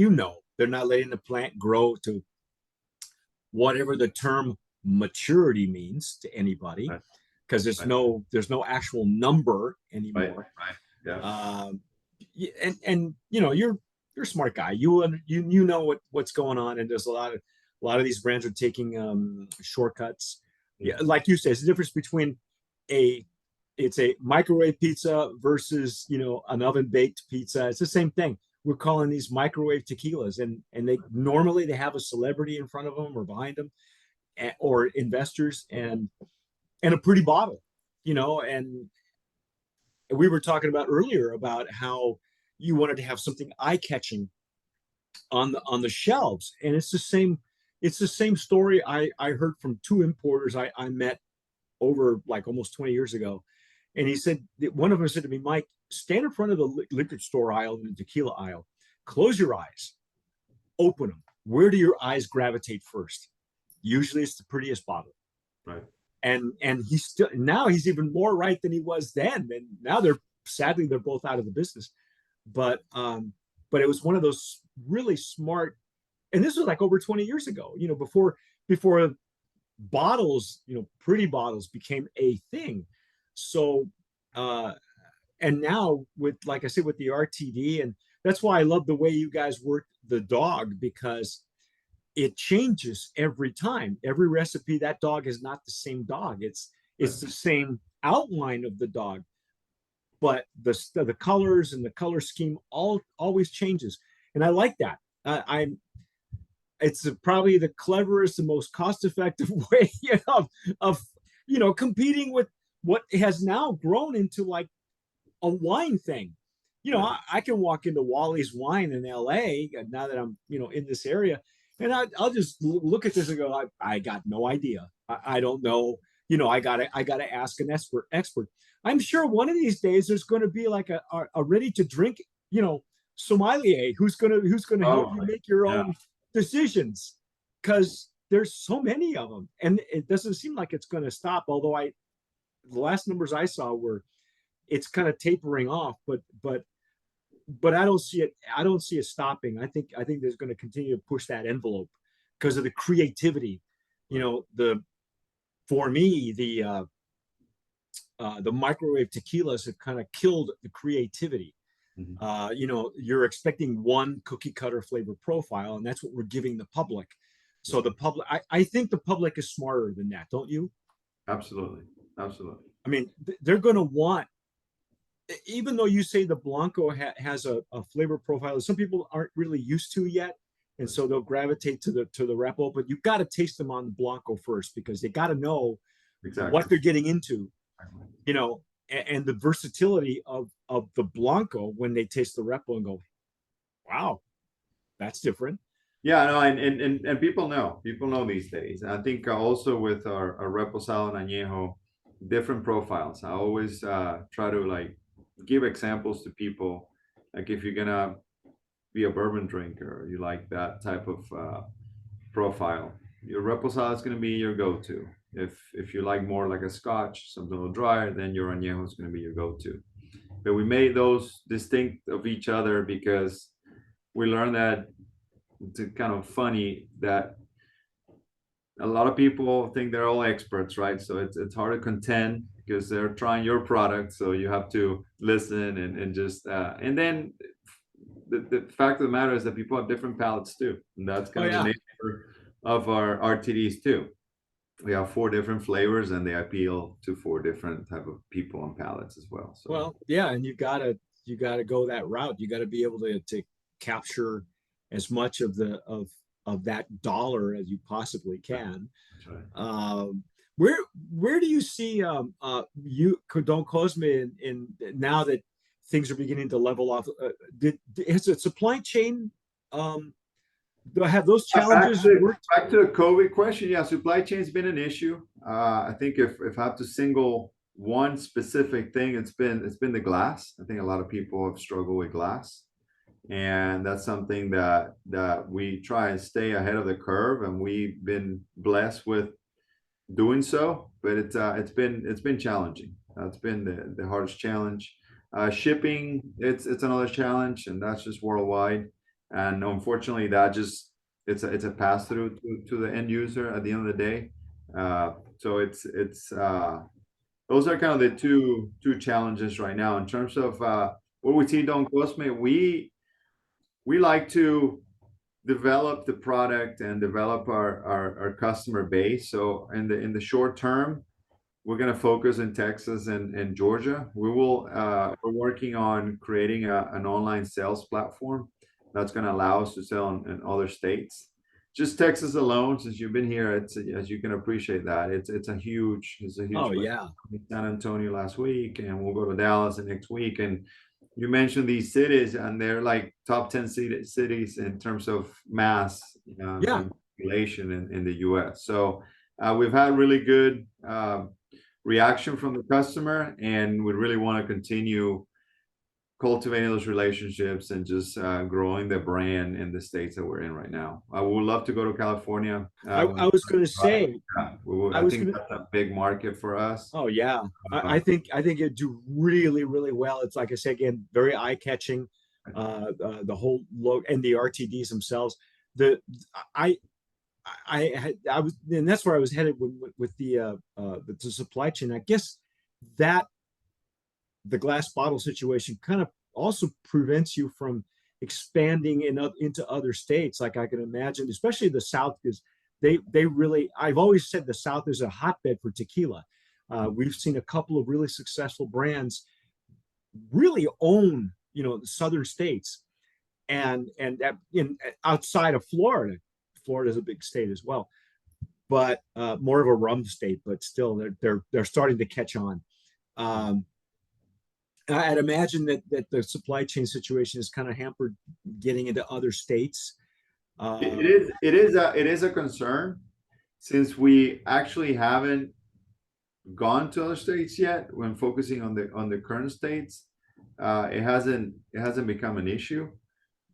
they're not letting the plant grow to whatever the term maturity means to anybody, right, because there's right, no actual number right, anymore. right. Yeah, um and you're a smart guy. You know what's going on, and there's a lot of these brands are taking shortcuts. Yeah, mm, like you said, it's the difference between a it's a microwave pizza versus an oven baked pizza. It's the same thing. We're calling these microwave tequilas, and they have a celebrity in front of them or behind them, or investors, and a pretty bottle, and we were talking about earlier about how you wanted to have something eye catching on the shelves, and it's the same story I heard from two importers I met over like almost 20 years ago. And he said, one of them said to me, Mike, stand in front of the liquor store aisle and the tequila aisle, close your eyes, open them. Where do your eyes gravitate first? Usually it's the prettiest bottle. right. And he's even more right than he was then. And now they're both out of the business. But it was one of those really smart, and this was like over 20 years ago, before bottles, pretty bottles became a thing. So uh and now, with, like I said, with the RTD, and that's why I love the way you guys work the dog, because it changes every time. Every recipe, that dog is not the same dog. It's the same outline of the dog, but the colors and the color scheme all always changes, and I like that. I'm It's probably the cleverest and most cost effective way of competing with what has now grown into like a wine thing. Yeah. I can walk into Wally's Wine in LA now that I'm in this area, and I'll just look at this and go, I got no idea. I don't know. I gotta ask an expert. I'm sure one of these days there's going to be like a ready to drink, sommelier who's gonna help you Probably. make your Yeah. own decisions, because there's so many of them, and it doesn't seem like it's going to stop. Although the last numbers I saw were it's kind of tapering off, but I don't see it stopping. I think there's going to continue to push that envelope because of the creativity. You Right. know, the for me the microwave tequilas have kind of killed the creativity. Mhm. You're expecting one cookie cutter flavor profile, and that's what we're giving the public. Yeah. So the public, I think the public is smarter than that, don't you? Absolutely. Absolutely. I mean, they're going to want, even though you say the Blanco has a flavor profile that some people aren't really used to yet, and Right. so they'll gravitate to the Repo. But you've got to taste them on the Blanco first, because they got to know what Exactly. they're getting into, Exactly. and the versatility of the Blanco when they taste the Repo and go, wow, that's different. Yeah, no, and people know these days. And I think also with our Reposado and Añejo, different profiles. I always try to like give examples to people. Like if you're gonna be a bourbon drinker, you like that type of profile. Your Reposado is gonna be your go-to. If you like more like a Scotch, something a little drier, then your Añejo is gonna be your go-to. But we made those distinct of each other because we learned that it's kind of funny that a lot of people think they're all experts, right? So it's hard to contend because they're trying your product. So you have to listen and just and then the fact of the matter is that people have different palates too. And that's Oh kind of the yeah. nature of our RTDs too. We have four different flavors and they appeal to four different type of people and palates as well. So Well, yeah, and you gotta go that route. You got to be able to capture as much of that dollar as you possibly yeah, can. that's right. Um, where where do you see you Don Cosme in now that things are beginning to level off. Has the supply chain have those Back challenges to worked? back to the COVID question. Yeah, supply chain's been an issue. I think if I have to single one specific thing, it's been the glass. I think a lot of people have struggled with glass, and that's something that we try and stay ahead of the curve, and we've been blessed with doing so. But it's been challenging. It's been the hardest challenge. Shipping, it's another challenge, and that's just worldwide. And unfortunately, that just it's a pass through to the end user at the end of the day. So it's those are kind of the two challenges right now in terms of what we see. Don Cosme, we like to develop the product and develop our customer base. So in the short term, we're going to focus in Texas and Georgia. We're working on creating an online sales platform that's going to allow us to sell in other states. Just Texas alone, since you've been here, as you can appreciate that it's a huge Oh place. yeah, San Antonio last week, and we'll go to Dallas the next week. And you mentioned these cities, and they're like top 10 cities in terms of mass yeah. and population in the US. So we've had really good reaction from the customer, and we really want to continue cultivating those relationships and just growing the brand in the states that we're in right now. I would love to go to California. I was going to say, Yeah, I I was think going to. that's a big market for us. Oh yeah, Uh, I think it'd do really really well. It's like I said again, very eye catching. The whole look and the RTDs themselves. The I I was, and that's where I was headed with the supply chain. I guess that the glass bottle situation kind of also prevents you from expanding into other states. Like I can imagine, especially the South, because they really. I've always said the South is a hotbed for tequila. We've seen a couple of really successful brands really own the southern states, and that in outside of Florida. Florida is a big state as well, but more of a rum state. But still, they're starting to catch on. Um, I'd imagine that the supply chain situation is kind of hampered getting into other states. it Uh, is it is a concern since we actually haven't gone to other states yet. When focusing on the current states, it hasn't become an issue,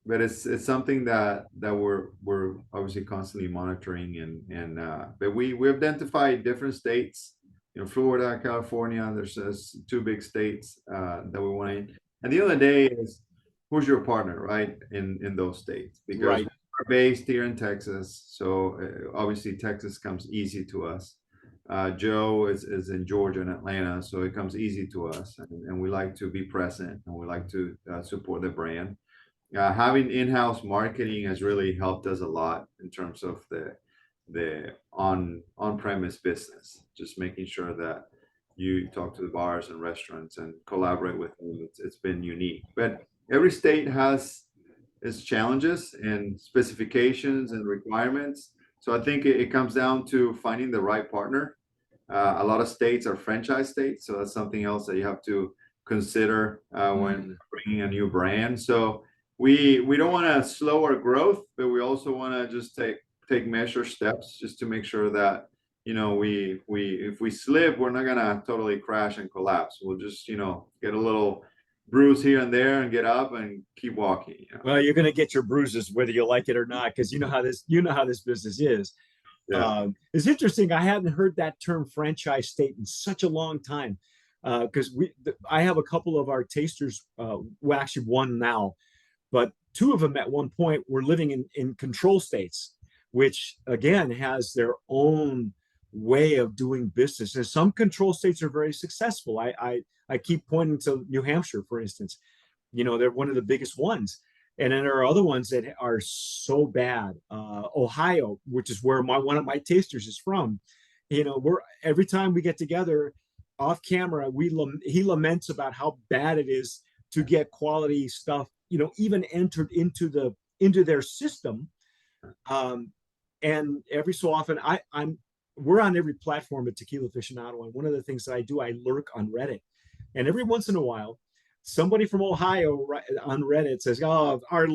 but it's something that we're obviously constantly monitoring. And but we identified different states, Florida, California. There's two big states that we want to. At the end of the day, is who's your partner, right? In those states, because right. we're based here in Texas, so obviously Texas comes easy to us. Joe is in Georgia and Atlanta, so it comes easy to us, and we like to be present, and we like to support the brand. Having in-house marketing has really helped us a lot in terms of the on-premise business. Just making sure that you talk to the bars and restaurants and collaborate with them. It's been unique, but every state has its challenges and specifications and requirements. So I think it comes down to finding the right partner. A lot of states are franchise states, so that's something else that you have to consider when Mm. bringing a new brand. So we don't want to slow our growth, but we also want to just take measured steps just to make sure that we if we slip, we're not gonna totally crash and collapse. We'll just get a little bruise here and there and get up and keep walking. Well, you're going to get your bruises whether you like it or not, because you know how this business is. Yeah. It's interesting. I hadn't heard that term franchise state in such a long time, because I have a couple of our tasters, well, actually one now, but two of them at one point were living in control states, which again has their own way of doing business. And some control states are very successful. I keep pointing to New Hampshire, for instance. They're one of the biggest ones. And then there are other ones that are so bad. Ohio, which is where one of my tasters is from. We're every time we get together off camera, he laments about how bad it is to get quality stuff, even entered into their system. Um, and every so often, we're on every platform at Tequila Aficionado, and one of the things that I do, I lurk on Reddit, and every once in a while, somebody from Ohio on Reddit says, "Oh, our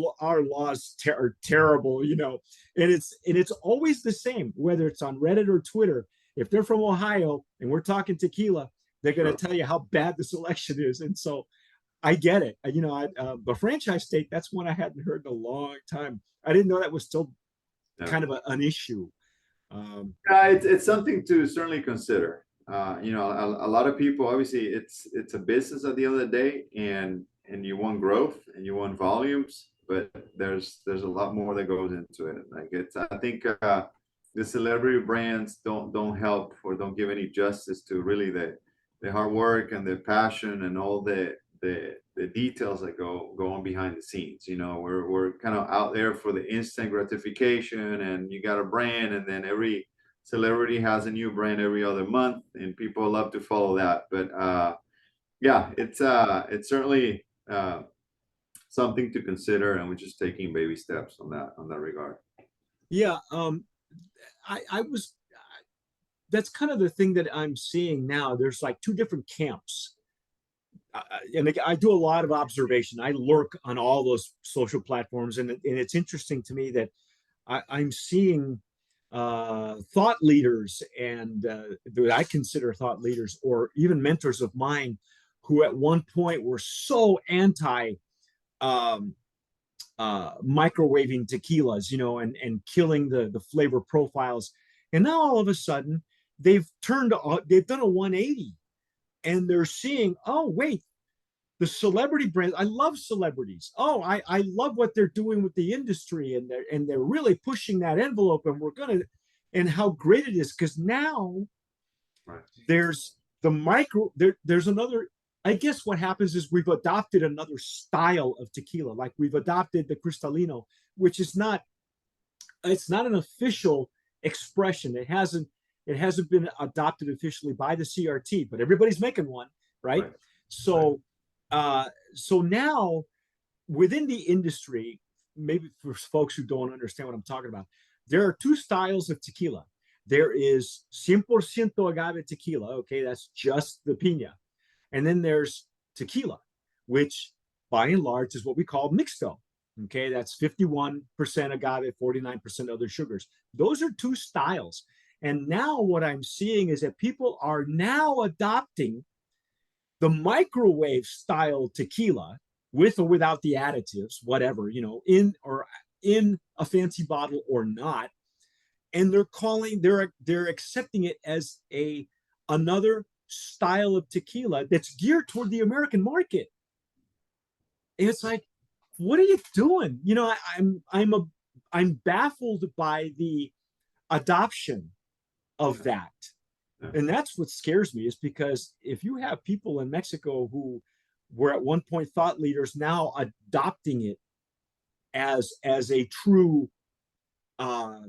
laws are terrible," and it's always the same, whether it's on Reddit or Twitter. If they're from Ohio and we're talking tequila, they're going to Sure. tell you how bad the selection is, and so I get it. The franchise state, that's one I hadn't heard in a long time. I didn't know that was still Yeah. kind of an issue. Um, It's something to certainly consider. A lot of people, obviously, it's a business at the end of the day, and you want growth and you want volumes, but there's a lot more that goes into it. Like I think the celebrity brands don't help or don't give any justice to really the hard work and the passion and all the details that go on behind the scenes. We're kind of out there for the instant gratification, and you got a brand, and then every celebrity has a new brand every other month, and people love to follow that. But yeah, it's certainly something to consider, and we're just taking baby steps on that regard. yeah, I was. That's kind of the thing that I'm seeing now. There's like two different camps, and I do a lot of observation. I lurk on all those social platforms, and it's interesting to me that I'm seeing thought leaders and that I consider thought leaders or even mentors of mine who at one point were so anti um, microwaving tequilas, and killing the flavor profiles. And now all of a sudden they've done a 180 and they're seeing, oh, wait, the celebrity brands. I love celebrities. Oh, I love what they're doing with the industry, and they're really pushing that envelope, and we're gonna, and how great it is because now Right. there's there's another. I guess what happens is we've adopted another style of tequila, like we've adopted the Cristalino, which is not, it's not an official expression. It hasn't been adopted officially by the CRT, but everybody's making one, right? Right. Right. So now within the industry, maybe for folks who don't understand what I'm talking about, there are two styles of tequila. There is 100% agave tequila. Okay, that's just the pina. And then there's tequila, which by and large is what we call mixto. Okay, that's 51% agave, 49% other sugars. Those are two styles. And now what I'm seeing is that people are now adopting the microwave style tequila with or without the additives, whatever, in a fancy bottle or not. And they're accepting it as another style of tequila that's geared toward the American market. And it's like, what are you doing? I'm baffled by the adoption of Yeah. that. Yeah. And that's what scares me, is because if you have people in Mexico who were at one point thought leaders now adopting it as a true uh,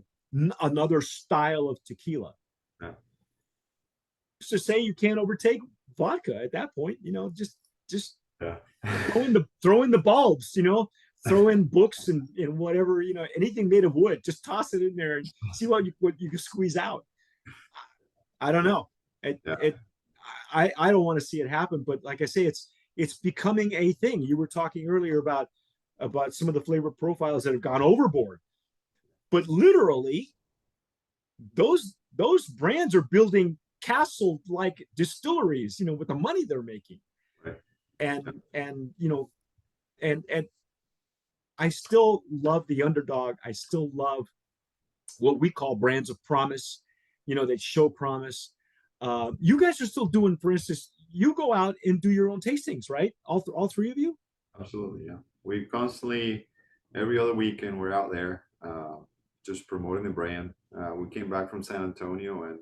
another style of tequila, Yeah. to say you can't overtake vodka at that point, just Yeah. throw in the bulbs, throw in books and whatever, anything made of wood, just toss it in there and see what you can squeeze out. I don't know. It, Yeah. it I don't want to see it happen, but like I say, it's becoming a thing. You were talking earlier about some of the flavor profiles that have gone overboard, but literally those brands are building castle like distilleries, with the money they're making, Right. Yeah. and I still love the underdog. I still love what we call brands of promise, that show promise. You guys are still doing, for instance, you go out and do your own tastings, right? All three of you? Absolutely. Yeah. We constantly, every other weekend, we're out there just promoting the brand. We came back from San Antonio, and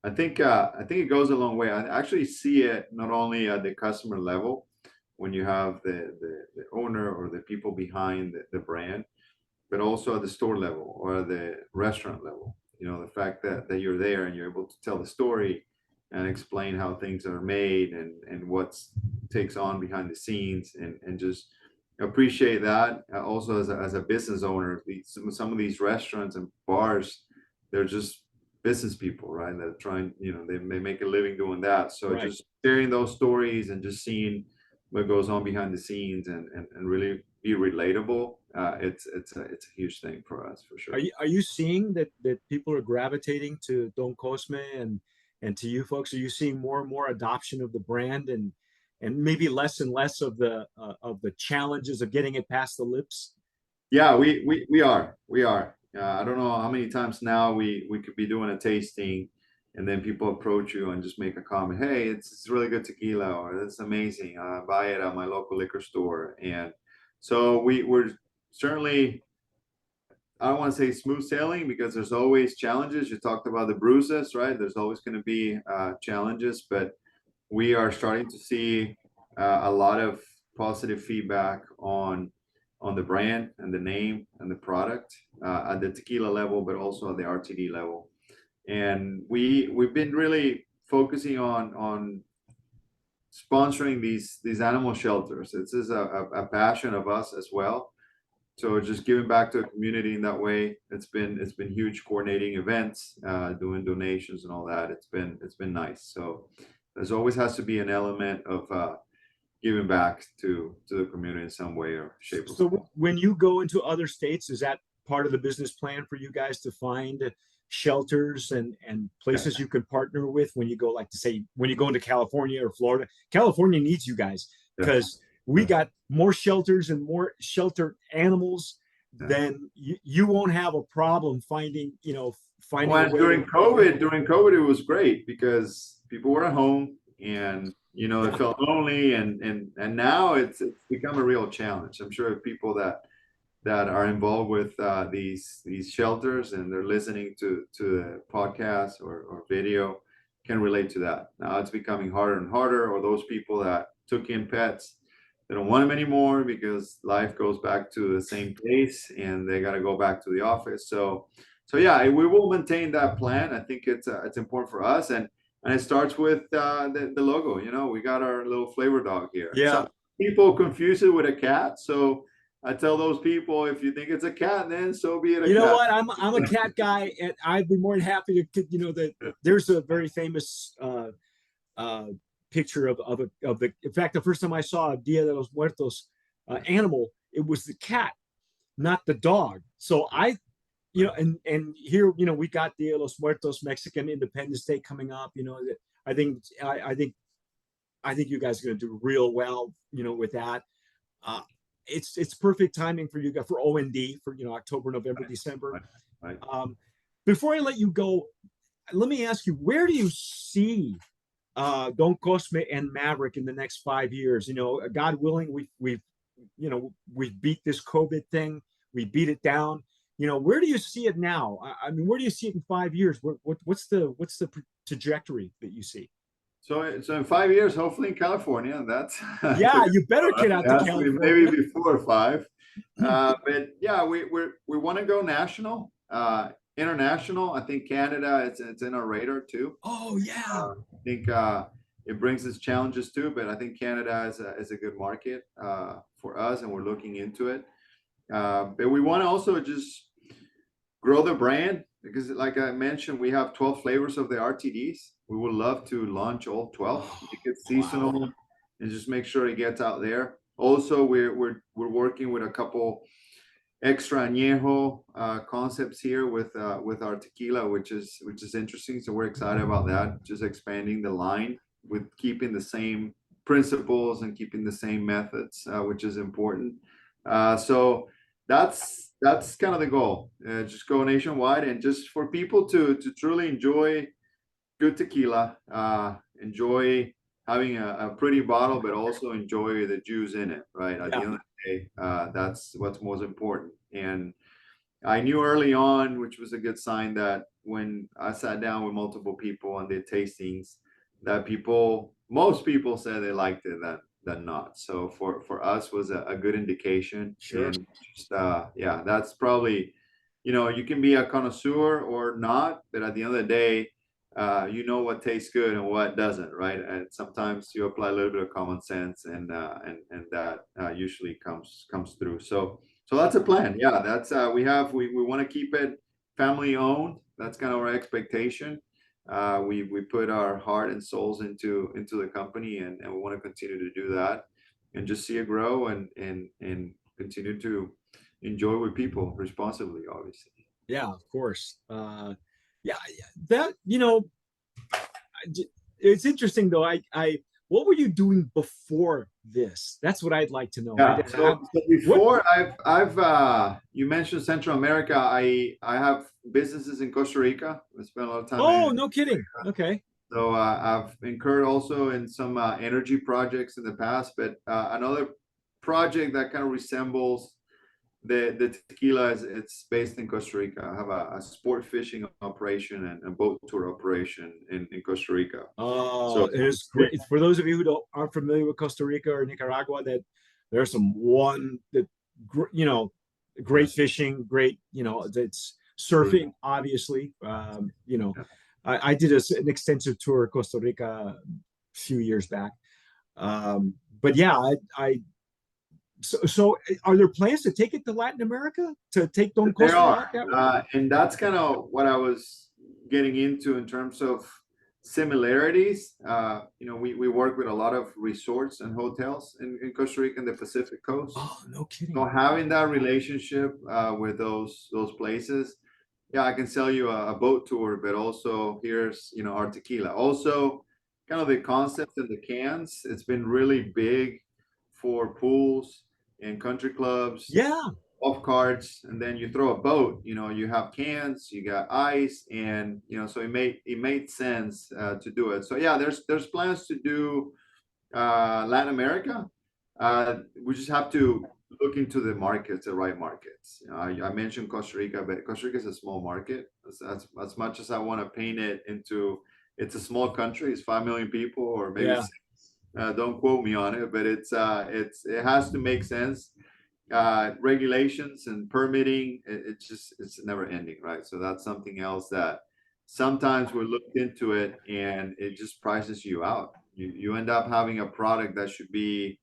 I think it goes a long way. I actually see it not only at the customer level when you have the owner or the people behind the brand, but also at the store level or the restaurant level. The fact that you're there and you're able to tell the story and explain how things are made and what takes on behind the scenes, and just appreciate that. Also as a business owner, some of these restaurants and bars, they're just business people, right? They're trying, they make a living doing that. So Right. just sharing those stories and just seeing what goes on behind the scenes, and really be relatable. It's a huge thing for us for sure. Are you seeing that people are gravitating to Don Cosme and to you folks? Are you seeing more and more adoption of the brand and maybe less and less of the challenges of getting it past the lips? Yeah, we are. I don't know how many times now we could be doing a tasting, and then people approach you and just make a comment. Hey, it's really good tequila, or it's amazing. Buy it at my local liquor store, and so we're certainly. I don't want to say smooth sailing because there's always challenges. You talked about the bruises, right? There's always going to be challenges, but we are starting to see a lot of positive feedback on the brand and the name and the product at the tequila level, but also at the RTD level. And we've been really focusing on sponsoring these animal shelters. This is a passion of us as well. So just giving back to the community in that way, it's been huge, coordinating events, doing donations and all that. It's been nice. So there's always has to be an element of giving back to the community in some way or shape or form. So when you go into other states, is that part of the business plan for you guys to find shelters and Yeah, places you can partner with when you go, like to say, when you go into California or Florida? California needs you guys yeah, because we yeah. got more shelters and more sheltered animals Yeah. than you won't have a problem finding, finding a Well, way during to COVID, during COVID, it was great because people were at home and they yeah. felt lonely, and now it's become a real challenge. I'm sure people that are involved with these shelters and they're listening to the podcast or video can relate to that. Now it's becoming harder and harder, or those people that took in pets, they don't want them anymore because life goes back to the same pace and they got to go back to the office. So yeah, we will maintain that plan. I think it's important for us, and it starts with the logo. We got our little flavor dog here. Yeah. Some people confuse it with a cat, so I tell those people, if you think it's a cat, then so be it a You know cat. what? I'm a cat guy, and I'd be more than happy to. That there's a very famous uh, picture of the. In fact, the first time I saw a Dia de los Muertos animal, it was the cat, not the dog. So Right. and here, we got Dia de los Muertos, Mexican Independence Day coming up. I think I think you guys are going to do real well. With that. Uh, it's perfect timing for you guys for OND for October, November, December. Right. Right. Um, Before I let you go, let me ask you, where do you see Don Cosme and Maverick in the next 5 years? God willing, we've beat this COVID thing, we beat it down. Where do you see it now? I mean, where do you see it in 5 years? What's the trajectory that you see? So in 5 years, hopefully in California, that's Yeah, a, you better get out it to has to be maybe California. before 5. But yeah, we want to go national, international. I think Canada, it's in our radar too. Oh yeah, I think it brings its challenges too, but I think Canada is a good market for us, and we're looking into it. But we want to also just grow the brand because, like I mentioned, we have 12 flavors of the RTDs. We would love to launch all 12, oh, make it wow, seasonal, and just make sure it gets out there. Also, we're working with a couple extra añejo concepts here with our tequila, which is interesting. So we're excited about that. Just expanding the line with keeping the same principles and keeping the same methods, which is important. So that's kind of the goal. Just go nationwide and just for people to truly enjoy good tequila, enjoy having a pretty bottle, but also enjoy the juice in it, right? At the yeah, end of the day, that's what's most important. And I knew early on, which was a good sign, that when I sat down with multiple people and did tastings, that most people said they liked it than not. So for us was a good indication. sure. And just yeah, that's probably, you can be a connoisseur or not, but at the end of the day, you know what tastes good and what doesn't, right? And sometimes you apply a little bit of common sense, and that usually comes through. So that's a plan. Yeah, that's we want to keep it family owned. That's kind of our expectation. We put our heart and souls into the company, and we want to continue to do that. and just see it grow and continue to enjoy with people responsibly, obviously. Yeah, of course. Yeah, that it's interesting though. What were you doing before this? That's what I'd like to know. Yeah. So What? before I've you mentioned Central America. I have businesses in Costa Rica. I spent a lot of time Oh, in. no kidding. Okay. So I've incurred also in some energy projects in the past, but another project that kind of resembles the tequila is it's based in Costa Rica. I have a sport fishing operation and a boat tour operation in Costa Rica. So It is great for those of you who aren't familiar with Costa Rica or Nicaragua. That there's some one that great fishing, great it's surfing, obviously. I did an extensive tour of Costa Rica a few years back. But yeah, so are there plans to take it to Latin America to take Don there Cosme are, out that way? and that's kind of what I was getting into in terms of similarities. We work with a lot of resorts and hotels in Costa Rica and the Pacific Coast. Oh, no So kidding. having that relationship with those places, yeah, I can sell you a boat tour, but also here's our tequila. Also, kind of the concept of the cans. It's been really big for pools and country clubs, Yeah. off cards, and then you throw a boat. You have cans, you got ice, and so it made sense to do it. So yeah, there's plans to do Latin America. We just have to look into the markets, the right markets. I mentioned Costa Rica, but Costa Rica is a small market. As much as I want to paint it into, it's a small country. It's 5 million people, or maybe Yeah. six. Don't quote me on it, but it has to make sense. Regulations and permitting, it's never ending, right? So that's something else that sometimes we looked into it and it just prices you out. You end up having a product that should be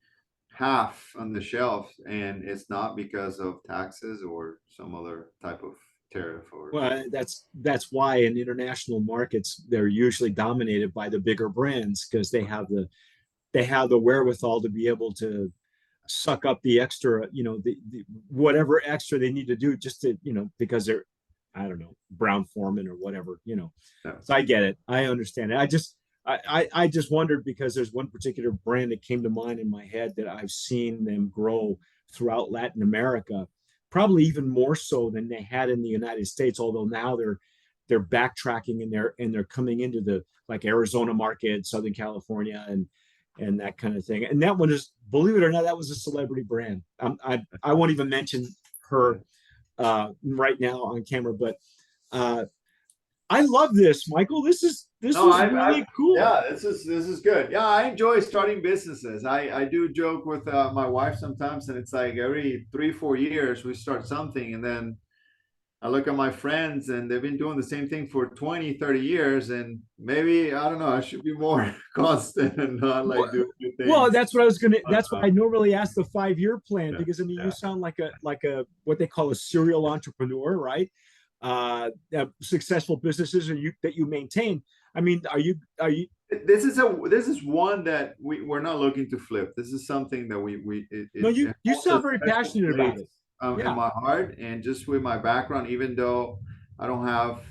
half on the shelf, and it's not because of taxes or some other type of tariff or. Well, that's why in international markets they're usually dominated by the bigger brands because they have the wherewithal to be able to suck up the extra, the whatever extra they need to do just to, because they're, I don't know, Brown Foreman or whatever. Yeah. So I get it. I understand it. I just wondered because there's one particular brand that came to mind in my head that I've seen them grow throughout Latin America, probably even more so than they had in the United States. Although now they're backtracking and they're coming into the like Arizona market, Southern California, and that kind of thing. And that one is, believe it or not, that was a celebrity brand. I won't even mention her right now on camera, but I love this, Michael. This No, was really cool. yeah, this is good. Yeah, I enjoy starting businesses. I do joke with my wife sometimes, and it's like every 3-4 years we start something, and then I look at my friends and they've been doing the same thing for 20, 30 years. And maybe, I don't know, I should be more constant and not like do new Well, things. that's what I was gonna. That's why I normally ask the 5 year plan Yeah, because I mean you yeah. sound like a what they call a serial entrepreneur, right? Successful businesses that you maintain. I mean, are you? This is one that we're not looking to flip. This is something that No, you it you holds a sound very special passionate about place it. in Yeah. my heart, and just with my background, even though I don't have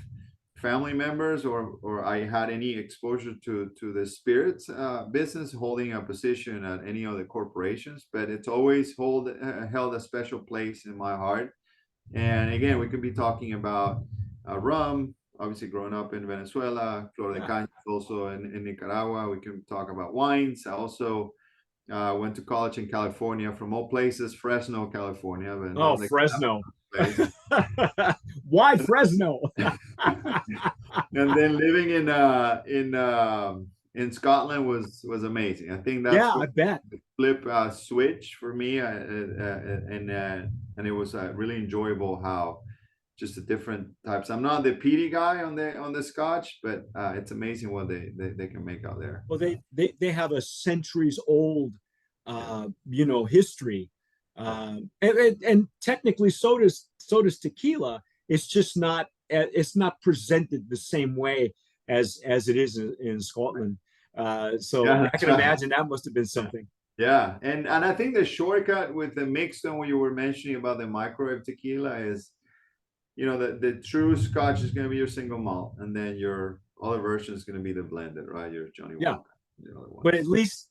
family members or I had any exposure to the spirits business holding a position at any of the corporations, but it's always held a special place in my heart. And again, we could be talking about rum, obviously growing up in Venezuela, Flor de Yeah. Caña, also in Nicaragua. We can talk about wines. I also went to college in California, from all places, Fresno, California, but Oh, not the Fresno. place. Why Fresno? And then living in Scotland was amazing. I think Yeah, that's where I bet. the flip switch for me, and it was really enjoyable how just the different types. I'm not the peaty guy on the Scotch, but it's amazing what they can make out there. Well, they have a centuries old, Yeah, history, yeah, and technically so does tequila. It's just not it's not presented the same way as it is in Scotland. So yeah. I That's can right. imagine that must have been Yeah. something. Yeah, and I think the shortcut with the mixed one, when you were mentioning about the microwave tequila, is the true Scotch is going to be your single malt, and then your other version is going to be the blended, right? Your Johnny Yeah, Walker, the other but at ones. least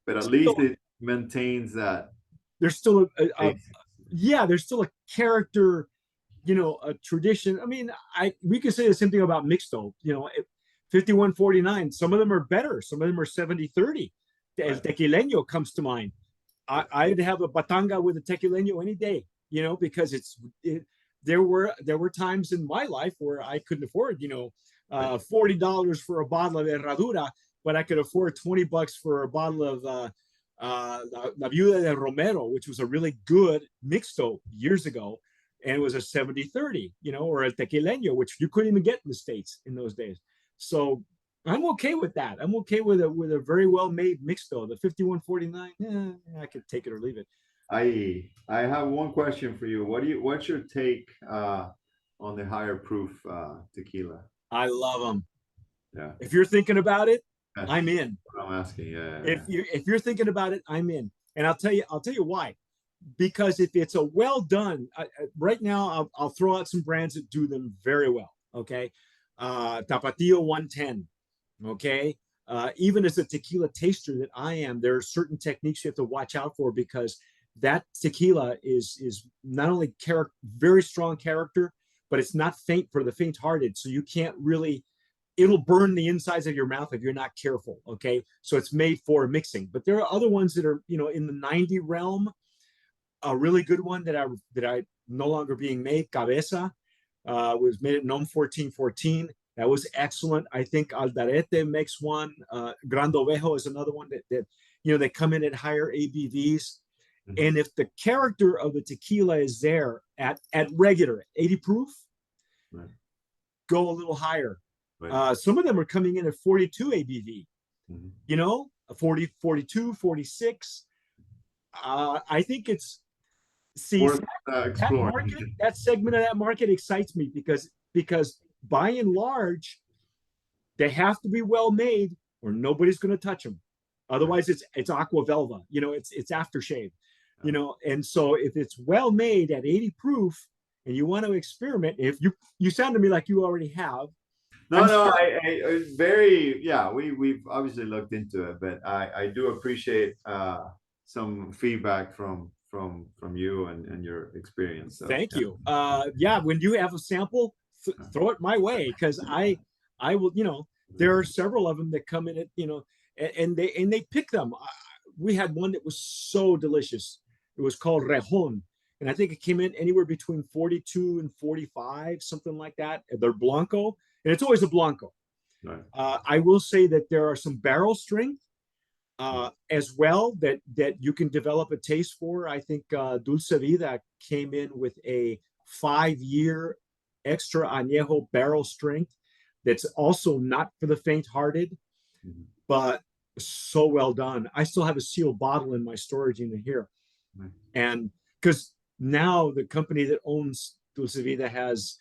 But at still, least it maintains that there's still basics. yeah, there's still a character, a tradition. I mean, we could say the same thing about mixto. 51-49. Some of them are better. Some of them are 70-30. El Right. tequileño comes to mind. Right. I'd have a batanga with a tequileño any day. Because there were times in my life where I couldn't afford Right. $40 for a bottle of herradura, but I could afford $20 for a bottle of La Viuda de Romero, which was a really good mixto years ago, and it was a 70-30, or a tequileño, which you couldn't even get in the States in those days. So I'm okay with that. I'm okay with a very well made mixto. The 51-49, I could take it or leave it. I have one question for you. What's your take on the higher proof tequila? I love them. Yeah, If you're thinking about it, that's I'm in. what I'm asking. Yeah, If yeah, you're thinking about it, I'm in. And I'll tell you why. Because if it's a well done, right now I'll throw out some brands that do them very well. Okay, Tapatio 110. Okay, even as a tequila taster that I am, there are certain techniques you have to watch out for, because that tequila is not only very strong character, but it's not faint for the faint-hearted. So you can't really, it'll burn the insides of your mouth if you're not careful. Okay, so it's made for mixing. But there are other ones that are in the 90 realm. A really good one that I no longer being made, Cabeza, was made at NOM 1414. That was excellent. I think Aldarete makes one. Grandovejo is another one that they come in at higher ABVs. mhm, And if the character of the tequila is there at regular 80 proof, right, go a little higher. right, Some of them are coming in at 42 ABV, mhm. 40, 42, 46. I think it's, see, Worth that exploring. market, that segment of that market excites me, because by and large, they have to be well made or nobody's going to touch them. Right. Otherwise, it's aqua velva. It's aftershave. Yeah. And so if it's well made at 80 proof and you want to experiment, if you sound to me like you already have, No, I'm no, sure. very, yeah, we've obviously looked into it, but I do appreciate some feedback from you and your experience. So Thank yeah. you. Yeah, when you have a sample, throw it my way, because I will. There are several of them that come in at and they pick them. We had one that was so delicious. It was called Rejon, and I think it came in anywhere between 42 and 45, something like that. They're Blanco, and it's always a Blanco. Right. I will say that there are some barrel strength as well that you can develop a taste for. I think Dulce Vida came in with a 5-year extra añejo barrel strength that's also not for the faint-hearted, Mhm. but so well done. I still have a sealed bottle in my storage unit here, Right. and because now the company that owns Dulce Vida has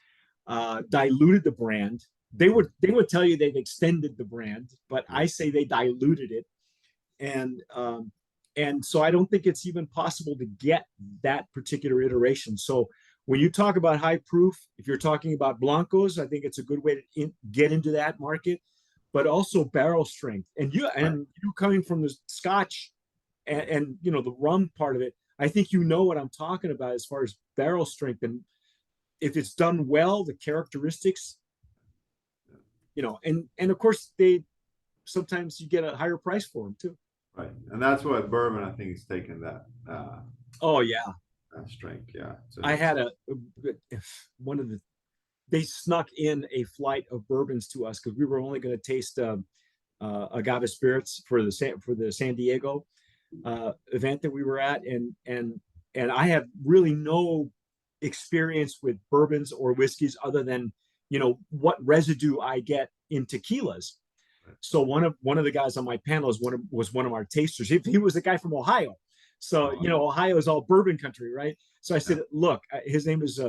diluted the brand. They would tell you they've extended the brand, but I Right. say they diluted it, and so I don't think it's even possible to get that particular iteration. So when you talk about high proof, if you're talking about blancos, I think it's a good way to get into that market, but also barrel strength. Right. And you coming from the Scotch and the rum part of it, I think you know what I'm talking about as far as barrel strength. And if it's done well, the characteristics, and of course they sometimes you get a higher price for them too. Right. And that's what bourbon, I think, is taking Oh yeah, that strength. Yeah. So I it's had one of the they snuck in a flight of bourbons to us because we were only going to taste agave spirits for the San Diego event that we were at, and I have really no experience with bourbons or whiskeys other than what residue I get in tequilas. So one of the guys on my panel was one of our tasters. He was a guy from Ohio, so Ohio is all bourbon country, right? So I yeah. said, look, his name is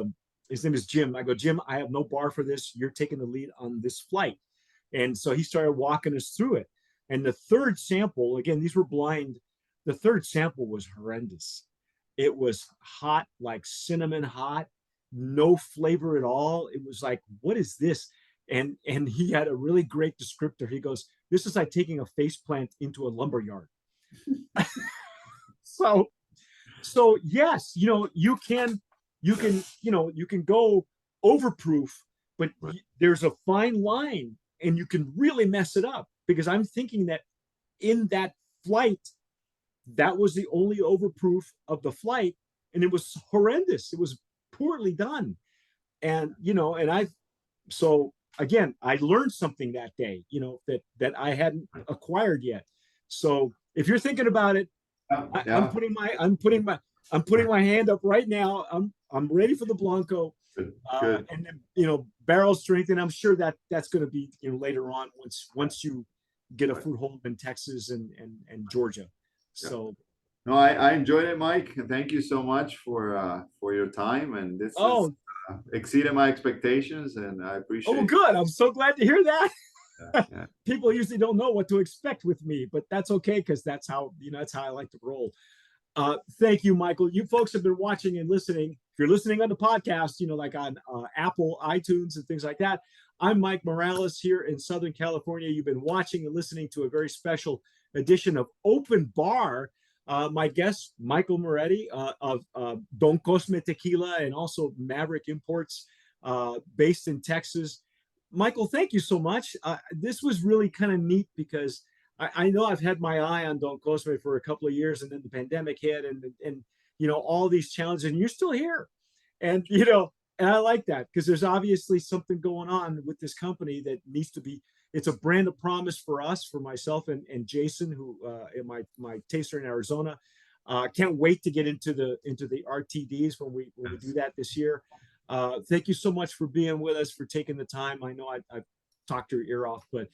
Jim. I go, Jim, I have no bar for this. You're taking the lead on this flight. And so he started walking us through it. And the third sample, again, these were blind. The third sample was horrendous. It was hot, like cinnamon hot, no flavor at all. It was like, what is this? And he had a really great descriptor. He goes, "This is like taking a face plant into a lumber yard." So so yes, you can go overproof, but Right. there's a fine line, and you can really mess it up, because I'm thinking that in that flight, that was the only overproof of the flight, and it was horrendous. It was poorly done. And and I so again, I learned something that day, that I hadn't acquired yet. So if you're thinking about it, Yeah, I'm yeah. putting my hand up right now. I'm ready for the Blanco, Good, good. and then barrel strength, and I'm sure that that's going to be later on, once you get a Right. foothold in Texas and Georgia. Yeah. So No, I enjoyed it, Mike. Thank you so much for your time, and this is oh exceeded my expectations, and I oh appreciate. good. I'm so glad to hear that. Yeah, yeah. People usually don't know what to expect with me, but that's okay, because that's how I like to roll. Thank you, Michael. You folks have been watching and listening. If you're listening on the podcast, like on Apple, iTunes, and things like that, I'm Mike Morales here in Southern California. You've been watching and listening to a very special edition of Open Bar. My guest, Michael Moretti of Don Cosme Tequila, and also Maverick Imports, based in Texas. Michael, thank you so much. This was really kind of neat, because I know I've had my eye on Don Cosme for a couple of years, and then the pandemic hit, and all these challenges, and you're still here, and and I like that, because there's obviously something going on with this company that needs to be. It's a brand of promise for us, for myself and Jason, who my taster in Arizona. Can't wait to get into the RTDs when we do Yes. that this year. Thank you so much for being with us, for taking the time. I know I've talked your ear off, but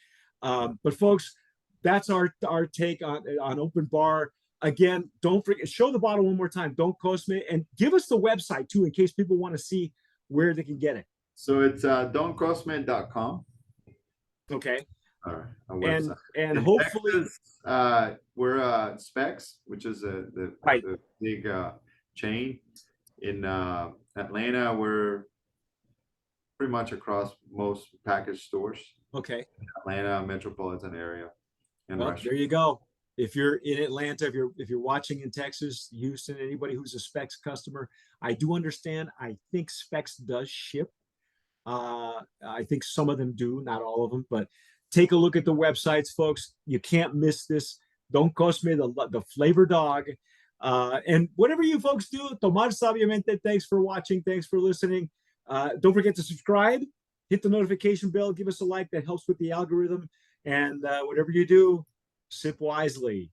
folks, that's our take on Open Bar. Again, don't forget, show the bottle one more time. Don't Cosme, and give us the website too, in case people want to see where they can get it. So it's doncosme.com, Okay, our and website. and In hopefully, Texas, we're Specs, which is right. the big chain. In Atlanta, we're pretty much across most package stores, Okay. Atlanta metropolitan area, and Well, there restaurants. you go. If you're in Atlanta, if you're watching in Texas, Houston, anybody who's a Specs customer, I do understand. I think Specs does ship. I think some of them do, not all of them, but take a look at the websites, folks. You can't miss this. Don't cost me the flavor dog. And whatever you folks do, tomar sabiamente. Thanks for watching. Thanks for listening. Don't forget to subscribe, hit the notification bell, give us a like. That helps with the algorithm. And whatever you do, sip wisely.